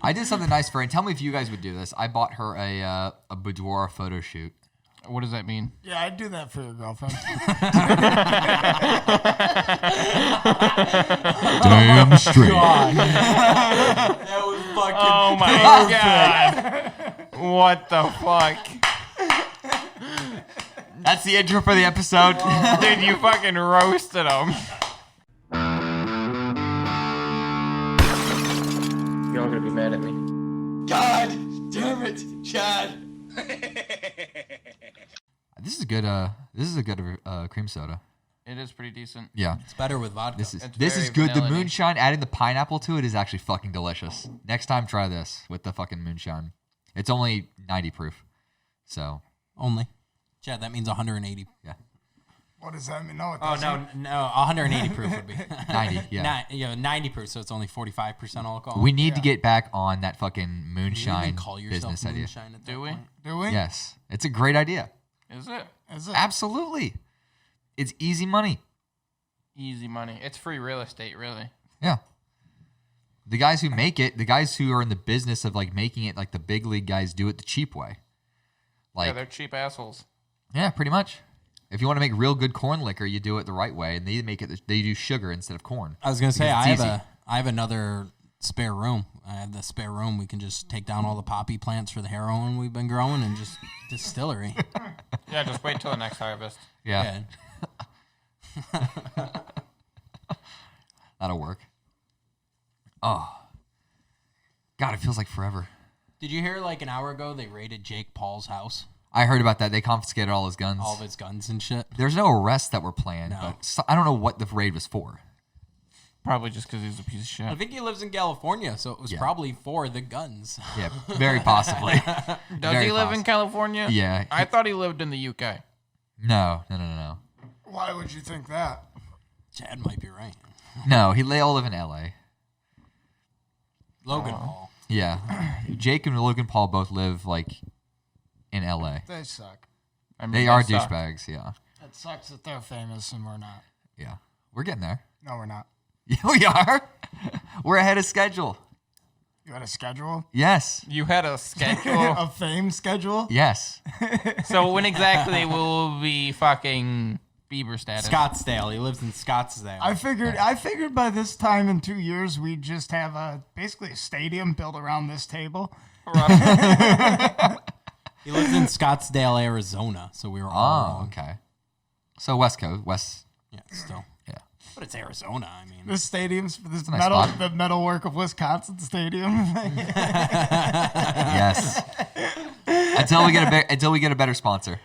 I did something nice for her. And tell me if you guys would do this. I bought her a boudoir photo shoot. What does that mean? Yeah, I'd do that for your girlfriend. Damn straight. That was fucking Oh my god. What the fuck? That's the intro for the episode. Dude, you fucking roasted him. You're all gonna be mad at me. God damn it, Chad. This is good. This is a good cream soda. It is pretty decent. Yeah. It's better with vodka. This It's is very good. The vanilla-y. moonshine, adding the pineapple to it is actually fucking delicious. Next time, try this with the fucking moonshine. It's only 90 proof. So. Only. Chad, that means 180. Yeah. What does that mean? No, it Oh, doesn't. no, 180 proof would be. 90, yeah. 90 proof, so it's only 45% alcohol. We need to get back on that fucking Do you moonshine even call yourself business idea. moonshine at that Do we? point? Do we? Yes. It's a great idea. Is it? Is it? Absolutely. It's easy money. Easy money. It's free real estate, really. Yeah. The guys who make it, the guys who are in the business of like making it like the big league guys do it the cheap way. Yeah, Like, they're cheap assholes. yeah, pretty much. If you want to make real good corn liquor, you do it the right way, and they make it. They do sugar instead of corn. I was gonna say Because I it's have easy. I have another spare room. I have the spare room. We can just take down all the poppy plants for the heroin we've been growing and just distillery. Yeah, just wait till the next harvest. Yeah, that'll work. Oh, God, it feels like forever. Did you hear like an hour ago they raided Jake Paul's house? I heard about that. They confiscated all his guns. All of his guns and shit. There's no arrests that were planned, No. but I don't know what the raid was for. Probably just because he's a piece of shit. I think he lives in California, so it was Yeah. probably for the guns. Yeah, very possibly. Does Very he live in possible. California? Yeah. I thought he lived in the UK. No. Why would you think that? Chad might be right. No, they all live in L.A. Logan Paul. Yeah. Jake and Logan Paul both live, like, in L.A. They suck. I mean, They are suck. douchebags, yeah. It sucks that they're famous and we're not. Yeah. We're getting there. No, we're not. Yeah, we are. We're ahead of schedule. You had a schedule? Yes. You had a schedule. A fame schedule? Yes. So when exactly will be fucking Bieber status? Scottsdale. He lives in Scottsdale. I figured by this time in 2 years we'd just have basically a stadium built around this table. He lives in Scottsdale, Arizona. So we were all Oh, wrong. okay. So West Coast. Yeah, still. Yeah. But it's Arizona. I mean, This stadium's for this a nice spot. the metal work of Wisconsin Stadium. Yes. Until we get a better sponsor.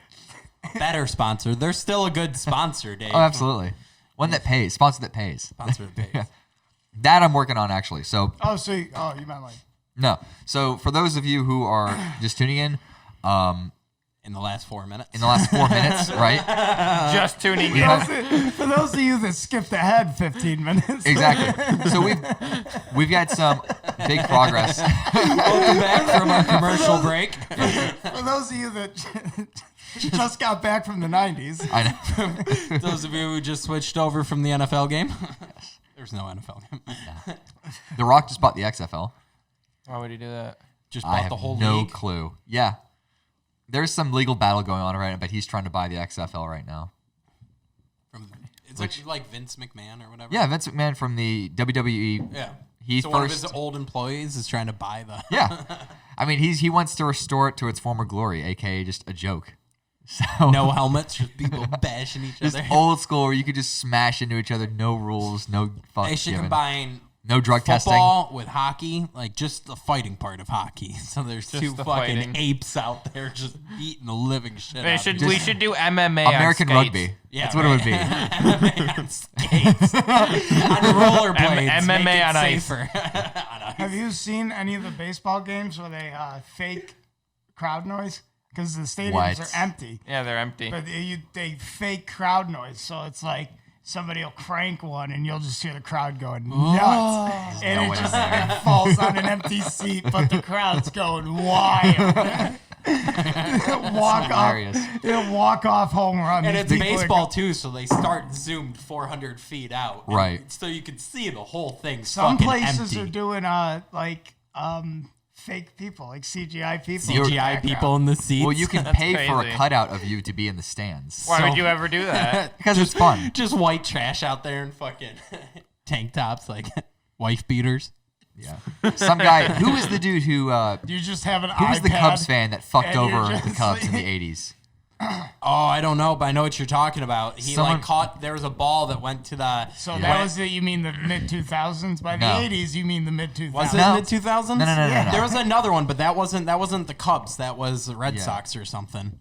better sponsor. They're still a good sponsor, Dave. Oh, absolutely. One that pays. Sponsor that pays. Sponsor that pays. That I'm working on, actually. So, you meant like no. So, for those of you who are just tuning in, In the last 4 minutes. in the last 4 minutes, right? Just tuning in. for those of you that skipped ahead 15 minutes. Exactly. So we've got some big progress. Welcome back from our commercial break. For those of you that just got back from the 90s. I know. Those of you who just switched over from the NFL game. There's no NFL game. The Rock just bought the XFL. Why would he do that? Just I bought have the whole no league. clue. Yeah. There's some legal battle going on right now, but he's trying to buy the XFL right now. It's like Vince McMahon or whatever. Yeah, Vince McMahon from the WWE. Yeah. He so one of first. his old employees is trying to buy the. Yeah. I mean, he wants to restore it to its former glory, aka just a joke. So No helmets, just people bashing each just other. old school where you could just smash into each other, no rules, no fucks They should given. combine No drug testing. football with hockey, like just the fighting part of hockey. So there's Just two the fucking fighting. apes out there just beating the living shit We out should of we each should do MMA American on skates. rugby. Yeah, That's what it would be. MMA on skates. On rollerblades. MMA make it on ice. safer. Have you seen any of the baseball games where they fake crowd noise? Because the stadiums What? are empty. Yeah, they're empty. But they fake crowd noise. So it's like somebody will crank one and you'll just hear the crowd going nuts. And No it way just in there. it falls on an empty seat, but the crowd's going wild. Hilarious. Walk off home run. And These it's people are baseball too, so they start zoomed 400 feet out. Right. So you can see the whole thing. Some fucking places empty. are doing fake people, like CGI people. CGI people in the seats. Well, you can pay for a crazy. cutout of you to be in the stands. Why would you ever do that? Because it's fun. Just white trash out there and fucking tank tops, like wife beaters. Yeah. Some guy. Who was the dude who? You just have an Who was the iPad, Cubs fan that fucked and you're over the just Cubs in the like- 80s? Oh, I don't know, but I know what you're talking about. He Someone- like caught. There was a ball that went to the. So that was you mean the mid 2000s? By the No. 80s, you mean the mid 2000s? Was it No. mid 2000s? No. There was another one, but that wasn't the Cubs. That was the Red Yeah. Sox or something.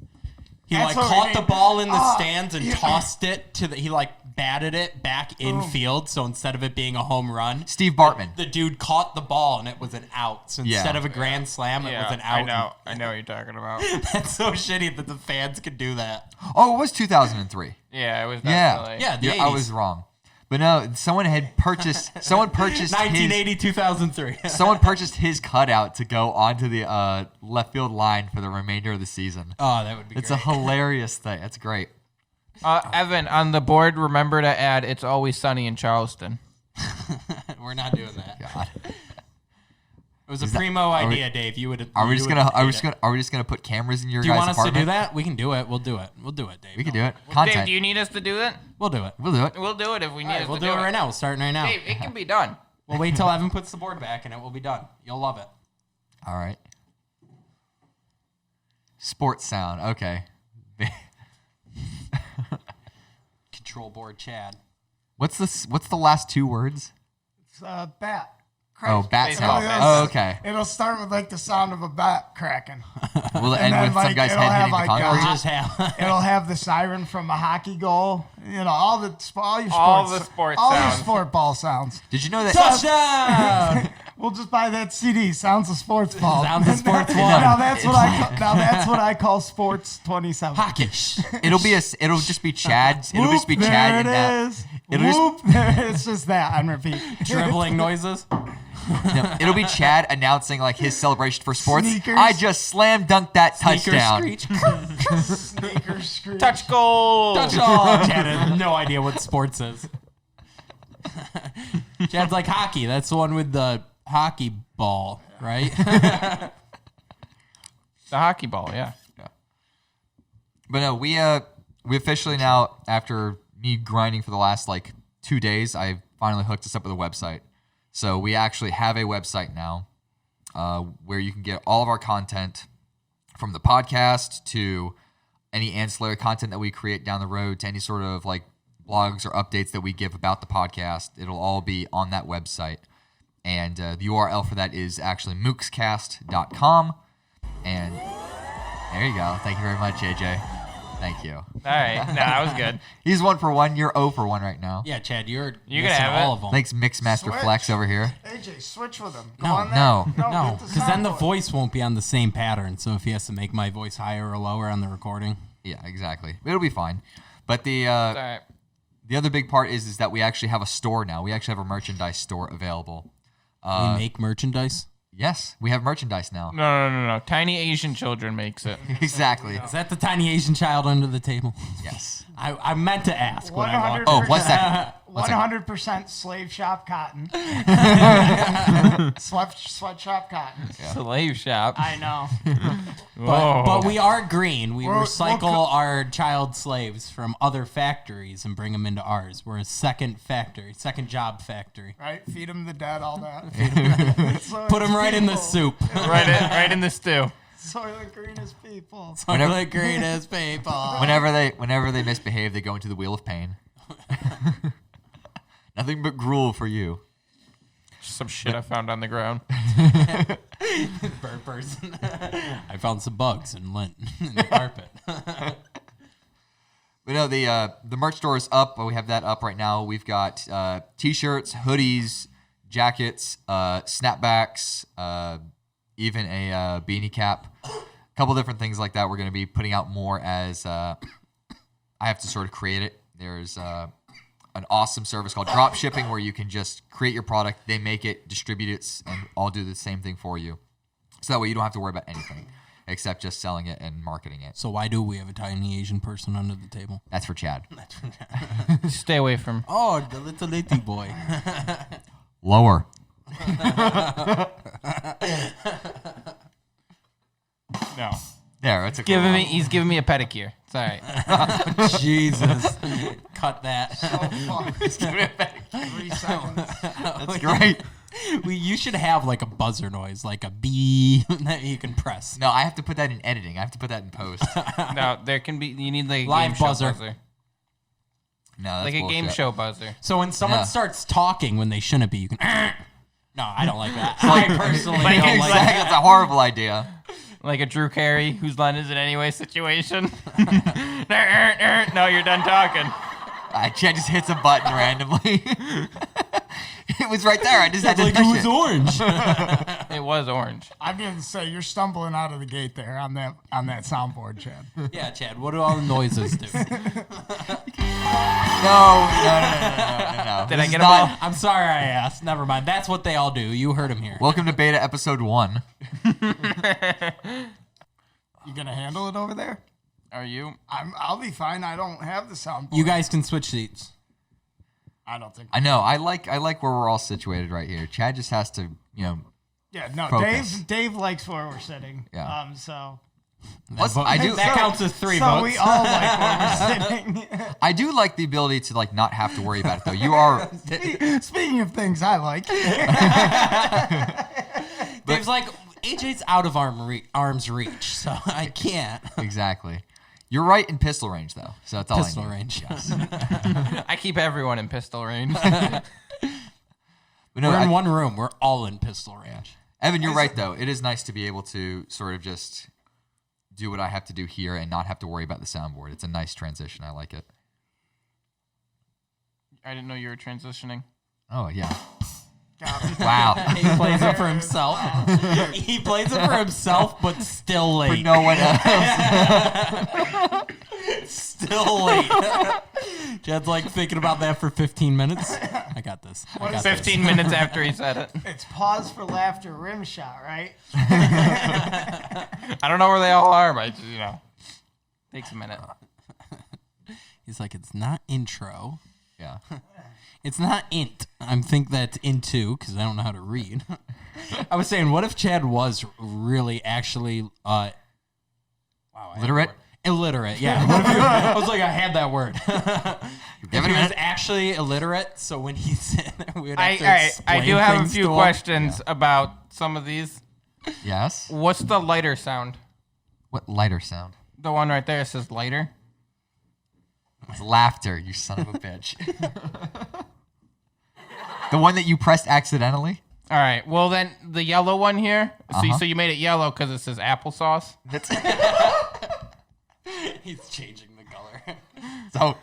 He That's like what we caught the need. ball in the Ah, stands and tossed it to the. He like batted it back infield, so instead of it being a home run, Steve Bartman. the dude caught the ball and it was an out. So Yeah. instead of a grand slam, it was an out. I know what you're talking about. That's so shitty that the fans could do that. Oh, it was 2003. Yeah, it was Yeah. definitely. Yeah, the Yeah, I 80s. was wrong. But no, someone had purchased. Someone purchased 1980, 2003. Someone purchased his cutout to go onto the left field line for the remainder of the season. Oh, that would be It's great. a hilarious thing. That's great. Evan, on the board, remember to add "It's Always Sunny in Charleston." We're not doing that. God. It was a primo we- idea, Dave. You would. Are we just gonna put cameras in your Do you guys' want us apartment? to do that? We can do it. We'll do it. We'll do it, Dave. We can do it. Dave, Content. do you need us to do that? We'll do it. We'll do it. We'll do it if we need All right, us we'll to do it right now. We'll start right now. Dave, it can be done. We'll wait till Evan puts the board back, and it will be done. You'll love it. All right. Sports sound. Okay. Control board, Chad. What's the last two words? It's bat. Oh, bat Baseball sound. bat. Oh, okay. It'll start with like the sound of a bat cracking. Will it And end then, with some like, guy's it'll head have, hitting the like, Or concrete? just have. It'll have the siren from a hockey goal. You know, all your sports. All the sports all sounds. your sport ball sounds. Did you know that? Touchdown! We'll just buy that CD. Sounds of sports ball. Sounds of Sports Now One. that's what I call sports 27. Hawkish. It'll just be Chad. It'll just be Whoop, Chad there and it that. is. It'll just Whoop, there, it's just that on repeat. Dribbling noises. no, it'll be Chad announcing like his celebration for sports. Sneakers. I just slam dunked that Sneaker touchdown. screech. Sneaker screech. Touch goal. Touchdown. Chad has no idea what sports is. Chad's like hockey. That's the one with the hockey ball, right? The hockey ball, yeah. But no, we officially now, after me grinding for the last like 2 days, I finally hooked us up with a website. So we actually have a website now where you can get all of our content, from the podcast to any ancillary content that we create down the road to any sort of like blogs or updates that we give about the podcast. It'll all be on that website. And the URL for that is actually mookscast.com. And there you go. Thank you very much, AJ. Thank you. All right. No, that was good. He's 1 for 1. You're 0 for 1 right now. Yeah, Chad, you're gonna missing have all it. of them. Thanks, Mixmaster Switch. Flex over here. AJ, switch with him. Go No, on there. no, No, get the because then the soundboard. voice won't be on the same pattern. So if he has to make my voice higher or lower on the recording, Yeah, exactly. It'll be fine. But the All right. the other big part is that we actually have a store now. We actually have a merchandise store available. we make merchandise. Yes, we have merchandise now. No. Tiny Asian children makes it. Exactly. Is that the tiny Asian child under the table? Yes. I meant to ask when I walked. 100%. Oh, 1 second. 100% slave shop cotton. Sweatshop cotton. Slave shop. I know. But we are green. We We'll recycle our child slaves from other factories and bring them into ours. We're a second factory, second job factory. Right? Feed them the dead, all that. Put them right in the soup. right in the stew. Soylent Green is people. Whenever- the greenest people. Whenever they misbehave, they go into the wheel of pain. Nothing but gruel for you. Some shit I found on the ground. Bird person. I found some bugs and lint in the carpet. But no, the merch store is up. We have that up right now. We've got t-shirts, hoodies, jackets, snapbacks, even a beanie cap. A couple different things like that. We're going to be putting out more as I have to sort of create it. There's an awesome service called drop shipping where you can just create your product, they make it, distribute it, and all do the same thing for you. So that way you don't have to worry about anything except just selling it and marketing it. So why do we have a tiny Asian person under the table? That's for Chad. Stay away from. Oh, the little boy. Lower. No. There, it's a He's giving me a pedicure. It's all right. Jesus. Cut that. So fuck. 3 seconds. That's great. You should have like a buzzer noise, like a bee that you can press. No, I have to put that in editing. I have to put that in post. No, there can be. You need like a Live game show buzzer. buzzer. No, that's Like a bullshit. game show buzzer. So when someone Yeah. starts talking when they shouldn't be, you can. No, I don't like that. Like- I personally like don't like Exactly. that. It's a horrible idea. Like a Drew Carey, whose line is it anyway situation. No, you're done talking. Chad just hits a button randomly. It was right there. I just had to Like touch it was it. orange. It was orange. I'm going to say you're stumbling out of the gate there on that soundboard, Chad. Yeah, Chad. What do all the noises do? No. Did I This is get not- a I'm sorry I asked. Never mind. That's what they all do. You heard him here. Welcome to beta episode 1. You going to handle it over there? Are you? I'll be fine. I don't have the soundboard. You guys can switch seats. I don't think. I know. I like where we're all situated right here. Chad just has to, Yeah, no. Focus. Dave likes where we're sitting. Yeah. So Plus, I do. That counts as 3 so votes. we all like where we're sitting. I do like the ability to like not have to worry about it though. You are. Speaking of things I like, Dave's like, AJ's out of arm's reach, so I can't. Exactly. You're right in pistol range though, so that's all Pistol I need. range. I keep everyone in pistol range. But no, We're in one room. We're all in pistol range. Evan, you're right though. It is nice to be able to sort of just do what I have to do here and not have to worry about the soundboard. It's a nice transition. I like it. I didn't know you were transitioning. Oh yeah. Wow. He plays it for himself. He plays it for himself, but still For late. no one else. Still late. Chad's like thinking about that for 15 minutes. I got this. I got 15 minutes after he said it. it's pause for laughter rim shot, right? I don't know where they all are, but takes a minute. this. He's like, it's not intro. Yeah. It's not int. I think that's into because I don't know how to read. I was saying, what if Chad was really actually wow, Literate? Illiterate, yeah. What if I was like, I had that word. Give If it he a was minute. actually illiterate, so when he's in there, we would have to I explain do have a things few to him. questions about some of these. Yes. What's the lighter sound? What lighter sound? The one right there says lighter. It's laughter, you son of a bitch. The one that you pressed accidentally? All right. Well, then the yellow one here. Uh-huh. So you made it yellow because it says applesauce. That's He's changing the color. so.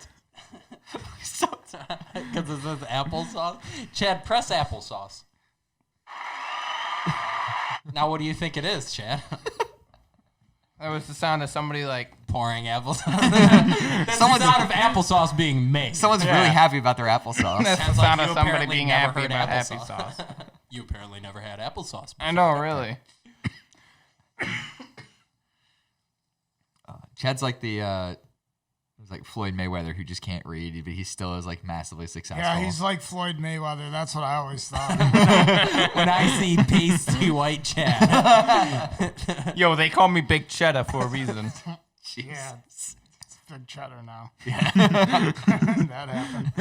Because it says applesauce. Chad, press applesauce. Now, what do you think it is, Chad? That was the sound of somebody like. Pouring applesauce. That's Someone's- the sound of applesauce being made. Someone's Yeah. really happy about their applesauce. That's the Sounds like sound you of somebody apparently being never happy heard about happy applesauce. sauce. You apparently never had applesauce before. I know, really. Chad's like the it was like Floyd Mayweather who just can't read, but he still is like massively successful. Yeah, he's like Floyd Mayweather. That's what I always thought. When I see pasty white Chad. Yo, they call me Big Cheddar for a reason. Yeah, it's big cheddar now. That happened.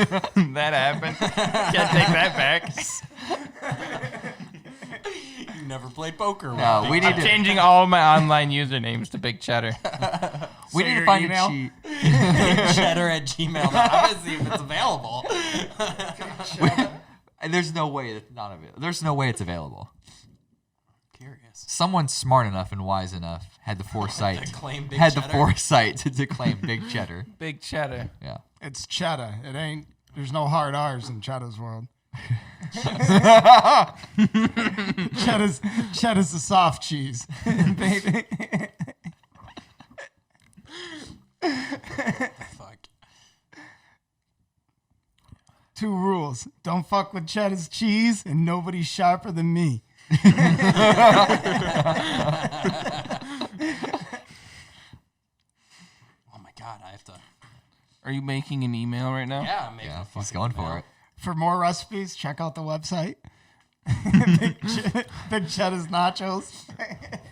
That happened. Can't take that back. You never played poker. No, we need I'm to changing all my online usernames to Big Cheddar. we So need to your find email? a cheat. Cheddar@gmail.com. I'm gonna see if it's available. And there's no way it's not available. There's no way it's available. Curious. Someone smart enough and wise enough had the foresight To claim Big had Cheddar? the foresight to claim Big Cheddar. Big Cheddar. Yeah. It's cheddar. It ain't. There's no hard R's in cheddar's world. Cheddar's the soft cheese, baby. Fuck. 2 rules: don't fuck with cheddar's cheese, and nobody's sharper than me. Oh my god, I have to. Are you making an email right now? Yeah, I'm making Yeah, a he's fucking going email. for it. For more recipes, check out the website. Big Cheddar's nachos.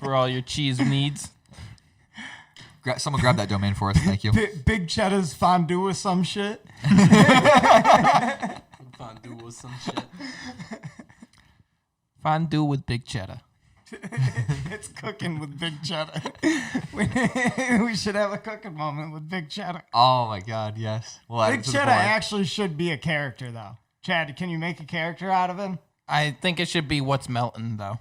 For all your cheese needs. Someone grab that domain for us. Thank you. Big Cheddar's fondue or some shit. Fondue with some shit. Fondue with big cheddar. It's cooking with Big Cheddar. We should have a cooking moment with Big Cheddar. Oh my God, yes. We'll add it Big to the Cheddar board. actually should be a character, though. Chad, can you make a character out of him? I think it should be what's melting though.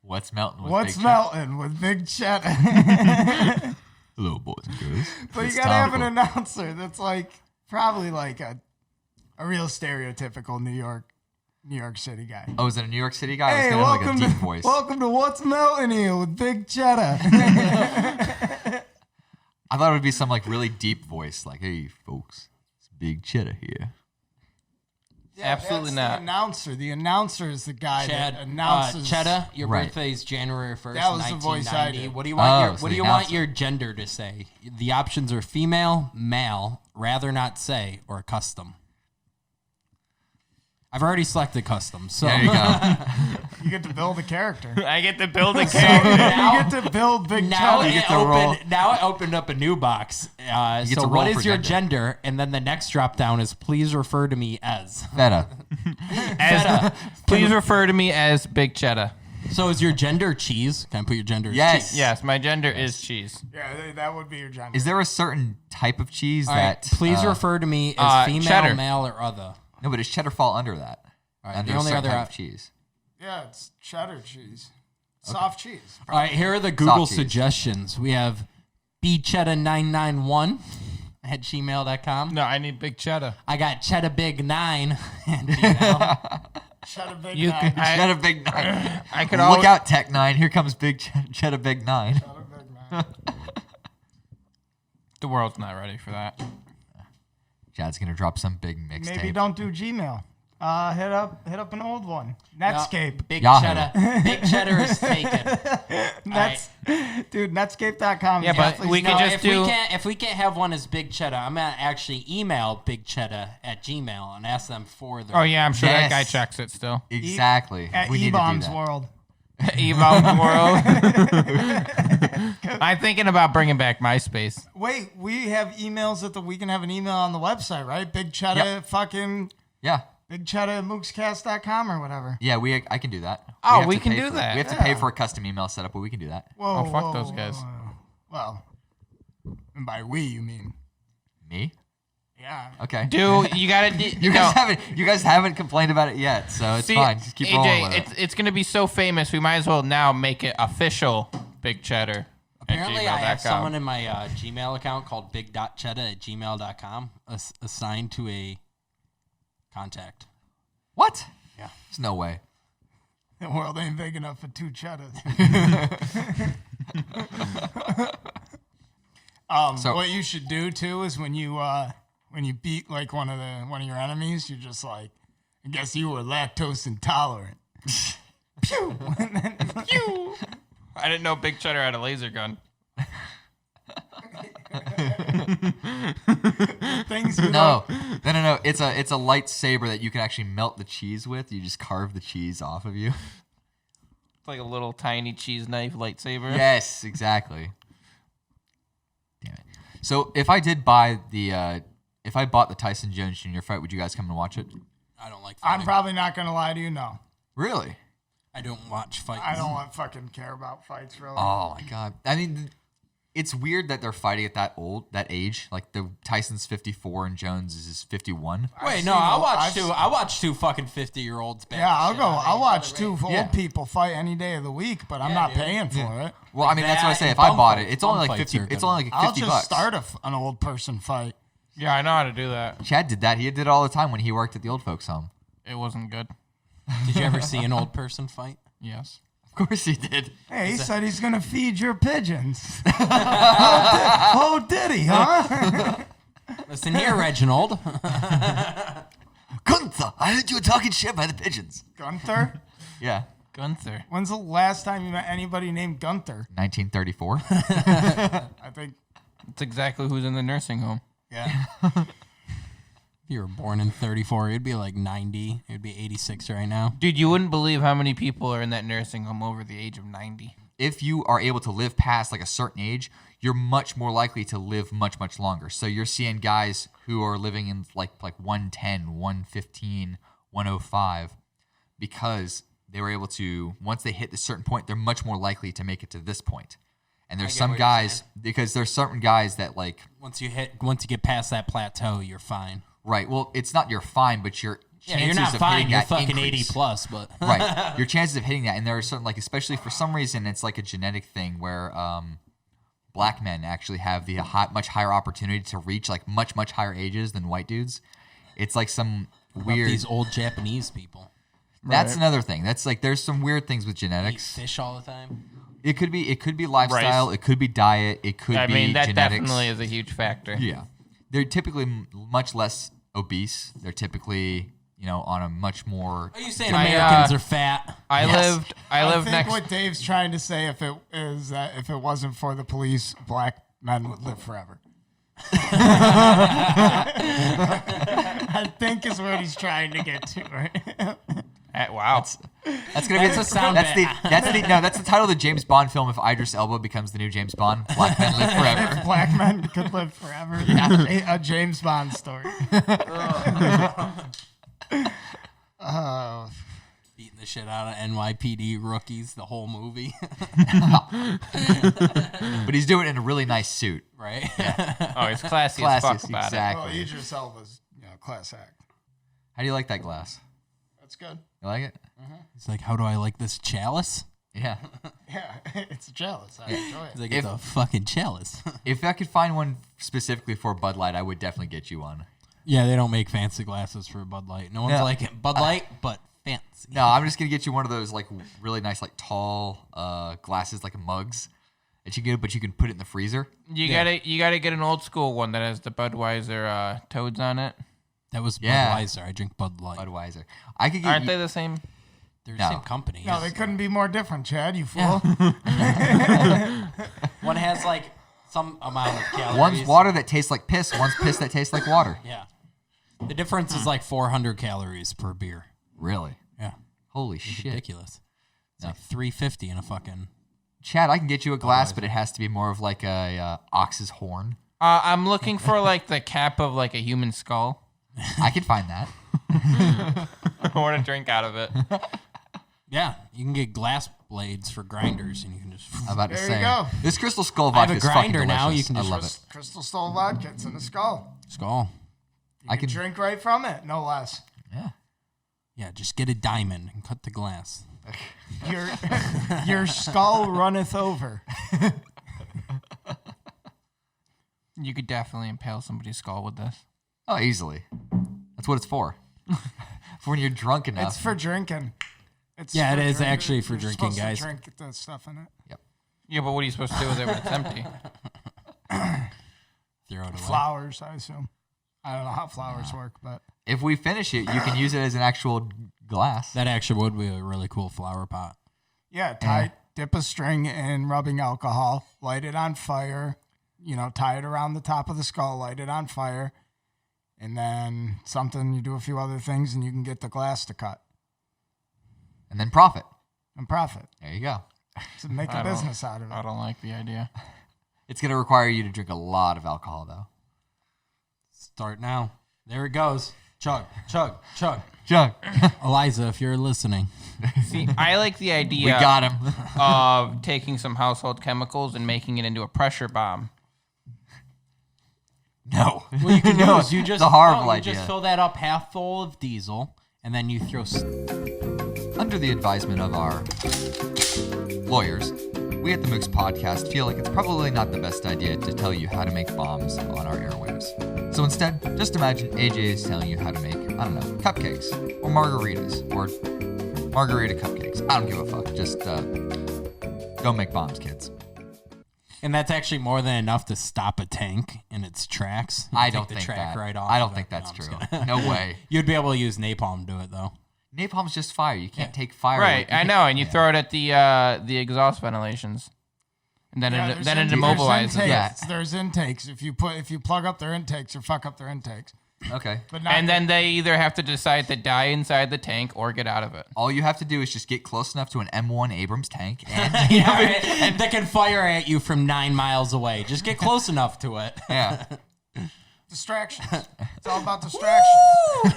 What's melting? With What's Big melting with Big Cheddar? Cheddar? Hello, boys and girls. But It's you gotta have time an for- announcer that's like probably like a real stereotypical New York City guy. Oh, is it a New York City guy? I was Hey, gonna have welcome like a deep to voice. welcome to What's Melting here with Big Cheddar. I thought it would be some like really deep voice, like, "Hey, folks, it's Big Cheddar here." Absolutely That's not. The announcer. The announcer is the guy Chad, that announces. Cheddar, your Right. birthday is January 1st, That was the voice I 1990. did. What do you want? Oh, so What do the you want announcer. your gender to say? The options are female, male, rather not say, or custom. I've already selected custom, so There you go. You get to build a character. I get to build a character. You get to build Big now Cheddar. get to roll. now it opened up a new box. get So to what roll is for your gender. gender? And then the next drop down is please refer to me as. Feta. Please refer to me as Big Cheddar. So is your gender cheese? Can I put your gender as Yes. cheese? Yes, my gender is cheese. Yeah, that would be your gender. Is there a certain type of cheese All right, that? please refer to me as female, cheddar. male, or other. No, but does cheddar fall under that? All right, Under the only a certain other type of cheese. Yeah, it's cheddar cheese. Soft cheese. All right, here are the Google cheese. suggestions. We have bcheddar991 at gmail.com. No, I need Big Cheddar. I got cheddar big 9 at gmail. Cheddar Big You Nine. can- Cheddar Big 9. I could Look always, out, Tech 9. Here comes Cheddar Big 9. Cheddar Big Nine. The world's not ready for that. Chad's gonna drop some big mixtape. Maybe don't do Gmail. Hit up an old one. Netscape. Big Yahoo. cheddar. Big cheddar is taken. Dude, Netscape.com. Yeah, is but definitely we can stuff. just do. if we can't have one as big cheddar, I'm gonna actually email big cheddar at Gmail and ask them for their. Oh yeah, I'm sure that Yes. guy checks it still. Exactly. At we need to do E-Bombs that. World. Evolve World. I'm thinking about bringing back MySpace. Wait, we have emails we can have an email on the website, right? Big Cheddar Yep. fucking Yeah. Big Cheddar Mookscast.com or whatever. Yeah, I can do that. Oh, have we to can pay do for- that. We have to pay for a custom email setup, but we can do that. Whoa, Oh, fuck whoa, those whoa, guys. whoa. Well, and by we you mean Me? yeah. Okay. Dude, you gotta. You guys haven't complained about it yet, so it's See, fine. Just keep AJ, rolling with it. it's gonna be so famous. We might as well now make it official. Big Cheddar. Apparently, at I have gmail.com. someone in my Gmail account called big.cheddar@gmail.com assigned to a contact. What? Yeah. There's no way. The world ain't big enough for two cheddars. So- What you should do too is when you beat like one of your enemies, you're just like, I guess you were lactose intolerant. Pew! And then, Pew! I didn't know Big Cheddar had a laser gun. things you No. No. It's a lightsaber that you can actually melt the cheese with. You just carve the cheese off of you. It's like a little tiny cheese knife lightsaber. Yes, exactly. Damn it. So if I did buy if I bought the Tyson Jones Jr. fight, would you guys come and watch it? I don't like I'm fighting. probably not gonna lie to you. No, Really? I don't watch fights. I don't fucking care about fights really. Oh my god. I mean, it's weird that they're fighting at that age. Like the Tyson's 54 and Jones is 51. Wait, no, I watch two fucking 50-year-olds. Yeah, I'll watch two old Yeah. people fight any day of the week, but I'm Yeah, not dude. paying for it. Well, I mean that's what I that say. and If I bum bought fights. it, it's only Bum like fights 50. are It's good. only like I'll $50. just start an old person fight. Yeah, I know how to do that. Chad did that. He did it all the time when he worked at the old folks' home. It wasn't good. Did you ever see an old person fight? Yes. Of course he did. Hey, he said he's gonna feed your pigeons. Oh, did he, huh? Listen here, Reginald. Gunther, I heard you were talking shit by the pigeons. Gunther? Yeah. Gunther. When's the last time you met anybody named Gunther? 1934. I think, That's exactly who's in the nursing home. yeah. you were born in 34, it'd be like 90. It'd be 86 right now. Dude, you wouldn't believe how many people are in that nursing home over the age of 90. If you are able to live past like a certain age, you're much more likely to live much, much longer. So you're seeing guys who are living in like 110, 115, 105 because they were able to, once they hit a certain point, they're much more likely to make it to this point. And there's some guys, because there's certain guys that like... Once you get past that plateau, you're fine. Right. Well, it's not you're fine, but your chances you're not of fine. hitting You're that fucking increase. 80 plus, but Right. Your chances of hitting that, and there are certain, like, especially for some reason, it's like a genetic thing where black men actually have the much higher opportunity to reach like much, much higher ages than white dudes. It's like some weird... these old Japanese people. That's another thing. That's like, there's some weird things with genetics. Eat fish all the time. It could be lifestyle. Rice. It could be diet. It could be I mean, that genetics. definitely is a huge factor. Yeah. They're typically much less obese. They're typically, on a much more... Are you saying Americans are fat? I Yes. lived think next... what Dave's trying to say, if it is that if it wasn't for the police, black men would live forever. I think is what he's trying to get to, right? Wow. That's gonna be That's a sound that's the title of the James Bond film if Idris Elba becomes the new James Bond. Black men live forever. If black men could live forever. Yeah. A James Bond story. Beating the shit out of NYPD rookies, the whole movie. But he's doing it in a really nice suit. Right? Oh, he's classy as fuck about exactly. Well, Idris Elba's class act. How do you like that glass? That's good. You like it? He's like, how do I like this chalice? Yeah. Yeah, it's jealous. I enjoy it. He's like, it's a fucking chalice. If I could find one specifically for Bud Light, I would definitely get you one. Yeah, they don't make fancy glasses for Bud Light. No one's No. like it. Bud Light, but fancy. No, I'm just gonna get you one of those like really nice like tall glasses like mugs that you get, but you can put it in the freezer. You gotta get an old school one that has the Budweiser toads on it. That was Yeah. Budweiser. I drink Bud Light. Budweiser. I could get Aren't you, they the same? They're No. the same company. No, they couldn't be more different, Chad. You fool. One has like some amount of calories. One's water that tastes like piss. One's piss that tastes like water. Yeah. The difference is like 400 calories per beer. Really? Yeah. Holy It's shit. ridiculous. It's like 350 in a fucking... Chad, I can get you a glass, but it has to be more of like a ox's horn. I'm looking for like the cap of like a human skull. I can find that. I want to drink out of it. Yeah, you can get glass blades for grinders, and you can just... I'm about to There say. you go. This Crystal Skull I have vodka a is fucking grinder now, delicious. you can I just- love it. Crystal Skull vodka. It's in the skull. Skull. I can. Drink right from it, no less. Yeah. Yeah, just get a diamond and cut the glass. Your skull runneth over. You could definitely impale somebody's skull with this. Oh, easily. That's what it's for. For when you're drunk enough. It's for drinking. Yeah, it for is drinking. actually for You're drinking, supposed guys. To drink the stuff in it. Yeah, but what are you supposed to do with it when it's empty? Throw it away. Flowers, I assume. I don't know how flowers work, but If we finish it, you can use it as an actual glass. That actually would be a really cool flower pot. yeah, dip a string in rubbing alcohol, light it on fire, tie it around the top of the skull, light it on fire, and then you do a few other things, and you can get the glass to cut And then profit. and profit. There you go. So make a business out of I it. don't like the idea. It's going to require you to drink a lot of alcohol, though. Start now. There it goes. Chug, chug, chug. Junk. Eliza, if you're listening. See, I like the idea We got him. of taking some household chemicals and making it into a pressure bomb. No. Well, you can No, use. You just it's a horrible you idea. just fill that up half full of diesel, and then you throw. Under the advisement of our lawyers, we at the Mooks podcast feel like it's probably not the best idea to tell you how to make bombs on our airwaves. So instead, just imagine AJ is telling you how to make, I don't know, cupcakes or margaritas or margarita cupcakes. I don't give a fuck. Just don't make bombs, kids. And that's actually more than enough to stop a tank in its tracks. You I take don't the think track that. right off I of don't it. think that's No, I'm just true. kidding. No way. You'd be able to use napalm to do it though. Napalm's just fire. You can't take fire. Right, You I can- know, and you throw it at the exhaust ventilations, and then it immobilizes. Yeah. There's intakes. If you plug up their intakes or fuck up their intakes, Okay. But not And then they either have to decide to die inside the tank or get out of it. All you have to do is just get close enough to an M1 Abrams tank, and Yeah, right? And they can fire at you from 9 miles away. Just get close enough to it. yeah. distractions. It's all about distractions.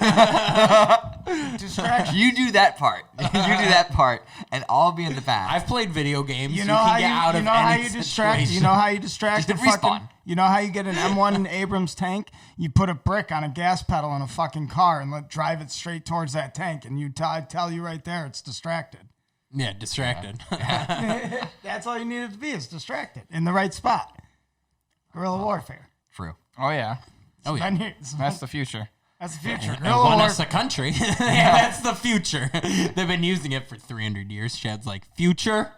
Distractions. You do that part. You do that part, and I'll be in the back. I've played video games. You know can how get out you of know how any you distract. You situation. know how you distract Just the hit fucking. respawn. You know how you get an M1 Abrams tank? You put a brick on a gas pedal in a fucking car and drive it straight towards that tank, and tell you right there it's distracted. Yeah, distracted. That's all you need it to be is distracted in the right spot. Guerrilla warfare. True. Oh, yeah. Oh, yeah. That's the future. That's the future. They Guerrilla won us warfare. a country. Yeah, that's the future. They've been using it for 300 years. Chad's like, future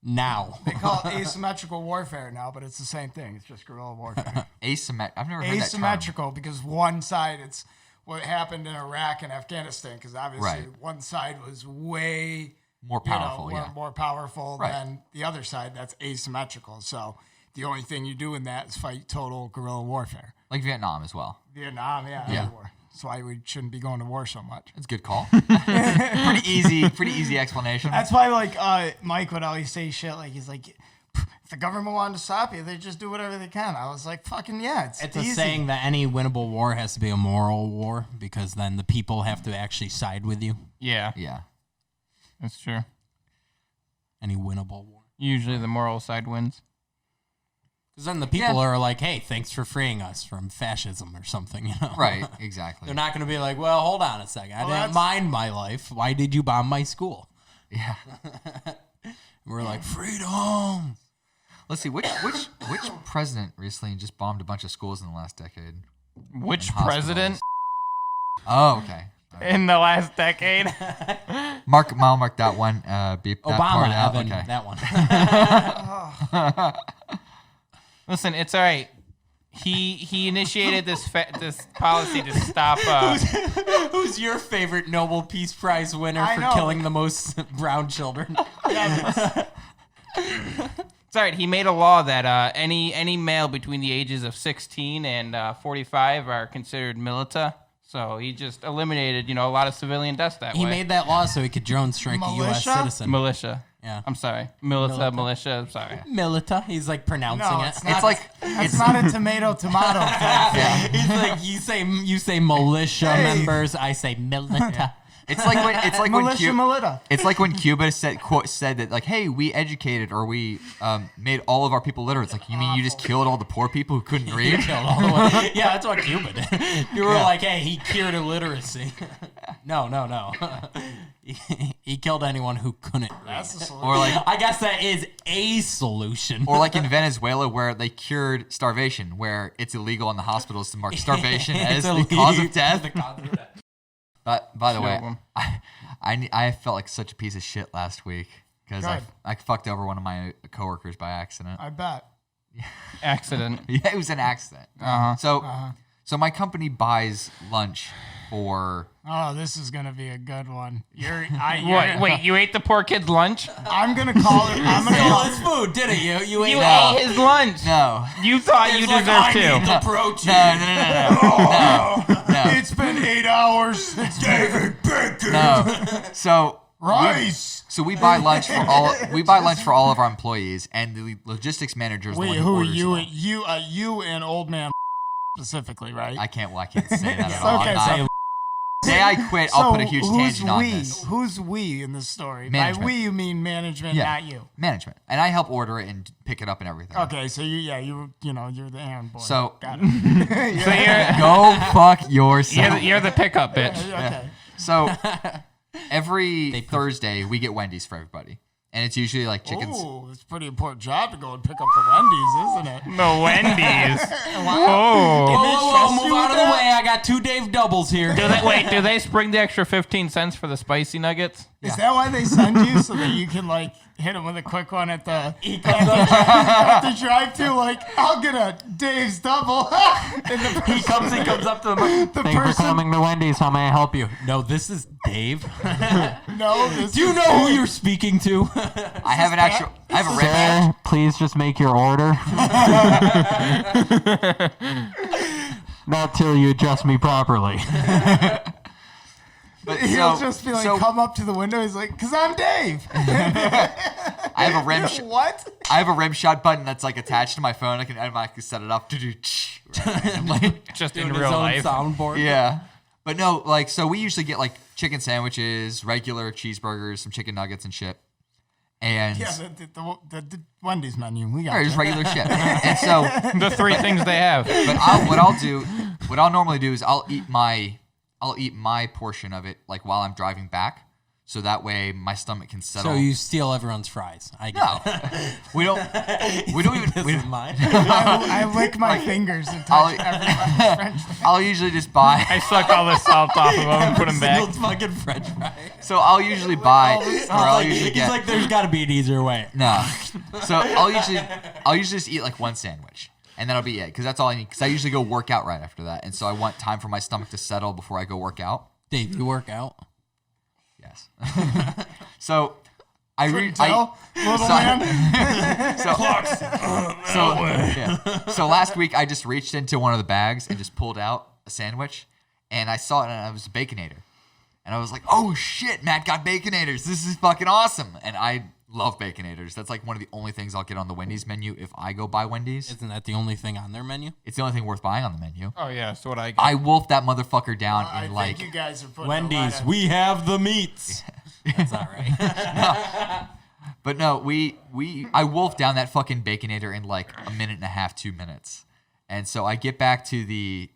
now. They call it asymmetrical warfare now, but it's the same thing. It's just guerrilla warfare. I've never heard that term. Asymmetrical because one side, it's what happened in Iraq and Afghanistan, because obviously Right. one side was way More powerful, more powerful Right. than the other side. That's asymmetrical. So the only thing you do in that is fight total guerrilla warfare. Like Vietnam as well. Vietnam, Yeah. everywhere. That's why we shouldn't be going to war so much. That's a good call. Pretty easy explanation. That's why, like, Mike would always say shit like, he's like, if the government wanted to stop you, they just do whatever they can. I was like, fucking yeah, it's It's easy. a saying that any winnable war has to be a moral war because then the people have to actually side with you. Yeah, Yeah. that's true. Any winnable war. Usually the moral side wins. Because then the people are like, hey, thanks for freeing us from fascism or something, you know? Right. Exactly. They're not going to be like, well, hold on a second. I Well, didn't that's- mind my life. Why did you bomb my school? Yeah. We're like, freedom. Let's see. Which president recently just bombed a bunch of schools in the last decade? Which Hospitals. president Oh, okay. in the last decade? I'll mark that one. Beep that Obama, part out. Evan, Okay. that one. Listen, it's all right. He initiated this policy to stop. Who's your favorite Nobel Peace Prize winner I for know. killing the most brown children? It's all right. He made a law that any male between the ages of 16 and 45 are considered milita. So he just eliminated, a lot of civilian deaths that He way. made that law so he could drone strike a U.S. Militia? citizen. militia. Yeah. I'm sorry, militia. I'm sorry. Milita. He's like pronouncing No, it. it's not. It's like It's not a tomato thing. He's like, you say militia Hey. members, I say milita. it's like when Militia, Melita. It's like when Cuba said that like, hey, we educated or we made all of our people literate. It's like, you mean you just killed all the poor people who couldn't read? Killed all the way. Yeah, that's what Cuba did. You were like, hey, he cured illiteracy. No. He killed anyone who couldn't read. That's the solution. Or like I guess that is a solution. or like in Venezuela where they cured starvation, where it's illegal in the hospitals to mark starvation as It's the cause of illegal. death. The cause of death. But by the way, Kill 'em. I felt like such a piece of shit last week because Good. I fucked over one of my coworkers by accident. I bet. Accident. Yeah, it was an accident. So my company buys lunch for. Oh, this is gonna be a good one. Wait, you ate the poor kid's lunch? I'm gonna call it. I'm gonna Stole call his food, didn't you? You ate You No. ate his lunch. No. You thought you It's like, deserved I to. need the protein. No. It's been 8 hours since David Bacon. No. So Rice. So we buy lunch for all of our employees, and the logistics manager is the Wait, one who who are orders you? lunch. You and old man specifically, right? I can't say that at all. Okay, I'm not- Day I quit, I'll put a huge tangent on this. Who's we in this story? Management. By we, you mean management, Yeah. not you. Management, and I help order it and pick it up and everything. Okay, so you're the errand boy. So Got it. So go fuck yourself. you're the pickup bitch. Okay. So every Thursday we get Wendy's for everybody, and it's usually like chickens. Ooh, it's a pretty important job to go and pick up the Wendy's, isn't it? The Wendy's. Whoa, Whoa. move out of the way. I got 2 Dave doubles here. Do they spring the extra 15 cents for the spicy nuggets? Is that why they send you so that you can hit him with a quick one at the at the drive-thru? Like, I'll get a Dave's double. And He comes up to the the person. to Wendy's. How may I help you? No, this is Dave. No, this Do you is know who Dave. you're speaking to? I have a red badge. Please just make your order. Not till you adjust me properly. But He'll just be like, come up to the window. He's like, because I'm Dave. I have a rim. What? I have a rim shot button that's like attached to my phone. I can automatically set it up to do like, Just in Doing real his own life. soundboard. yeah. But no, like so we usually get like chicken sandwiches, regular cheeseburgers, some chicken nuggets and shit. And Yeah, the Wendy's menu. We got or you. just regular shit. And so The 3 things they have. but what I'll normally do is I'll eat my portion of it like while I'm driving back. So that way my stomach can settle. So you steal everyone's fries. I get No. it. we don't even This is mine. I lick my fingers and touch everybody's French fries. I'll usually just buy I suck all the salt off of them and put them back. Single fucking French fry. so I'll usually buy or I'll Like, usually he's get like, there's got to be an easier way. no. So I'll usually just eat like one sandwich. And that'll be it, because that's all I need. Because I usually go work out right after that, and so I want time for my stomach to settle before I go work out. Dave, you work out? Yes. So I Tell, little man. So last week I just reached into one of the bags and just pulled out a sandwich, and I saw it and it was a Baconator, and I was like, "Oh shit, Matt got Baconators! This is fucking awesome!" And I love Baconators. That's like one of the only things I'll get on the Wendy's menu if I go buy Wendy's. Isn't that the only thing on their menu? It's the only thing worth buying on the menu. Oh, yeah, that's what I get. I wolfed that motherfucker down I in think like you guys are putting Wendy's, we have the meats. That's all right. But no, I wolfed down that fucking Baconator in like a minute and a half, 2 minutes. And so I get back to the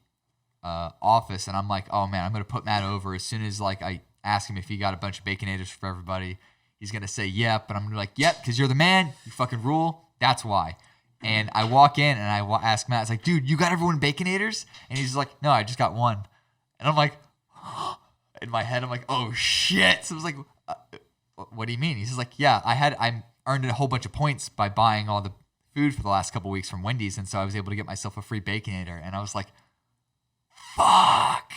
office and I'm like, oh man, I'm going to put Matt over as soon as like I ask him if he got a bunch of Baconators for everybody. He's going to say, yep. And I'm going to be like, yep, because you're the man. You fucking rule. That's why. And I walk in and I ask Matt, I was like, dude, you got everyone Baconators? And he's like, no, I just got one. And I'm like, in my head, I'm like, oh shit. So I was like, what do you mean? He's just like, yeah, I earned a whole bunch of points by buying all the food for the last couple weeks from Wendy's. And so I was able to get myself a free Baconator. And I was like, fuck,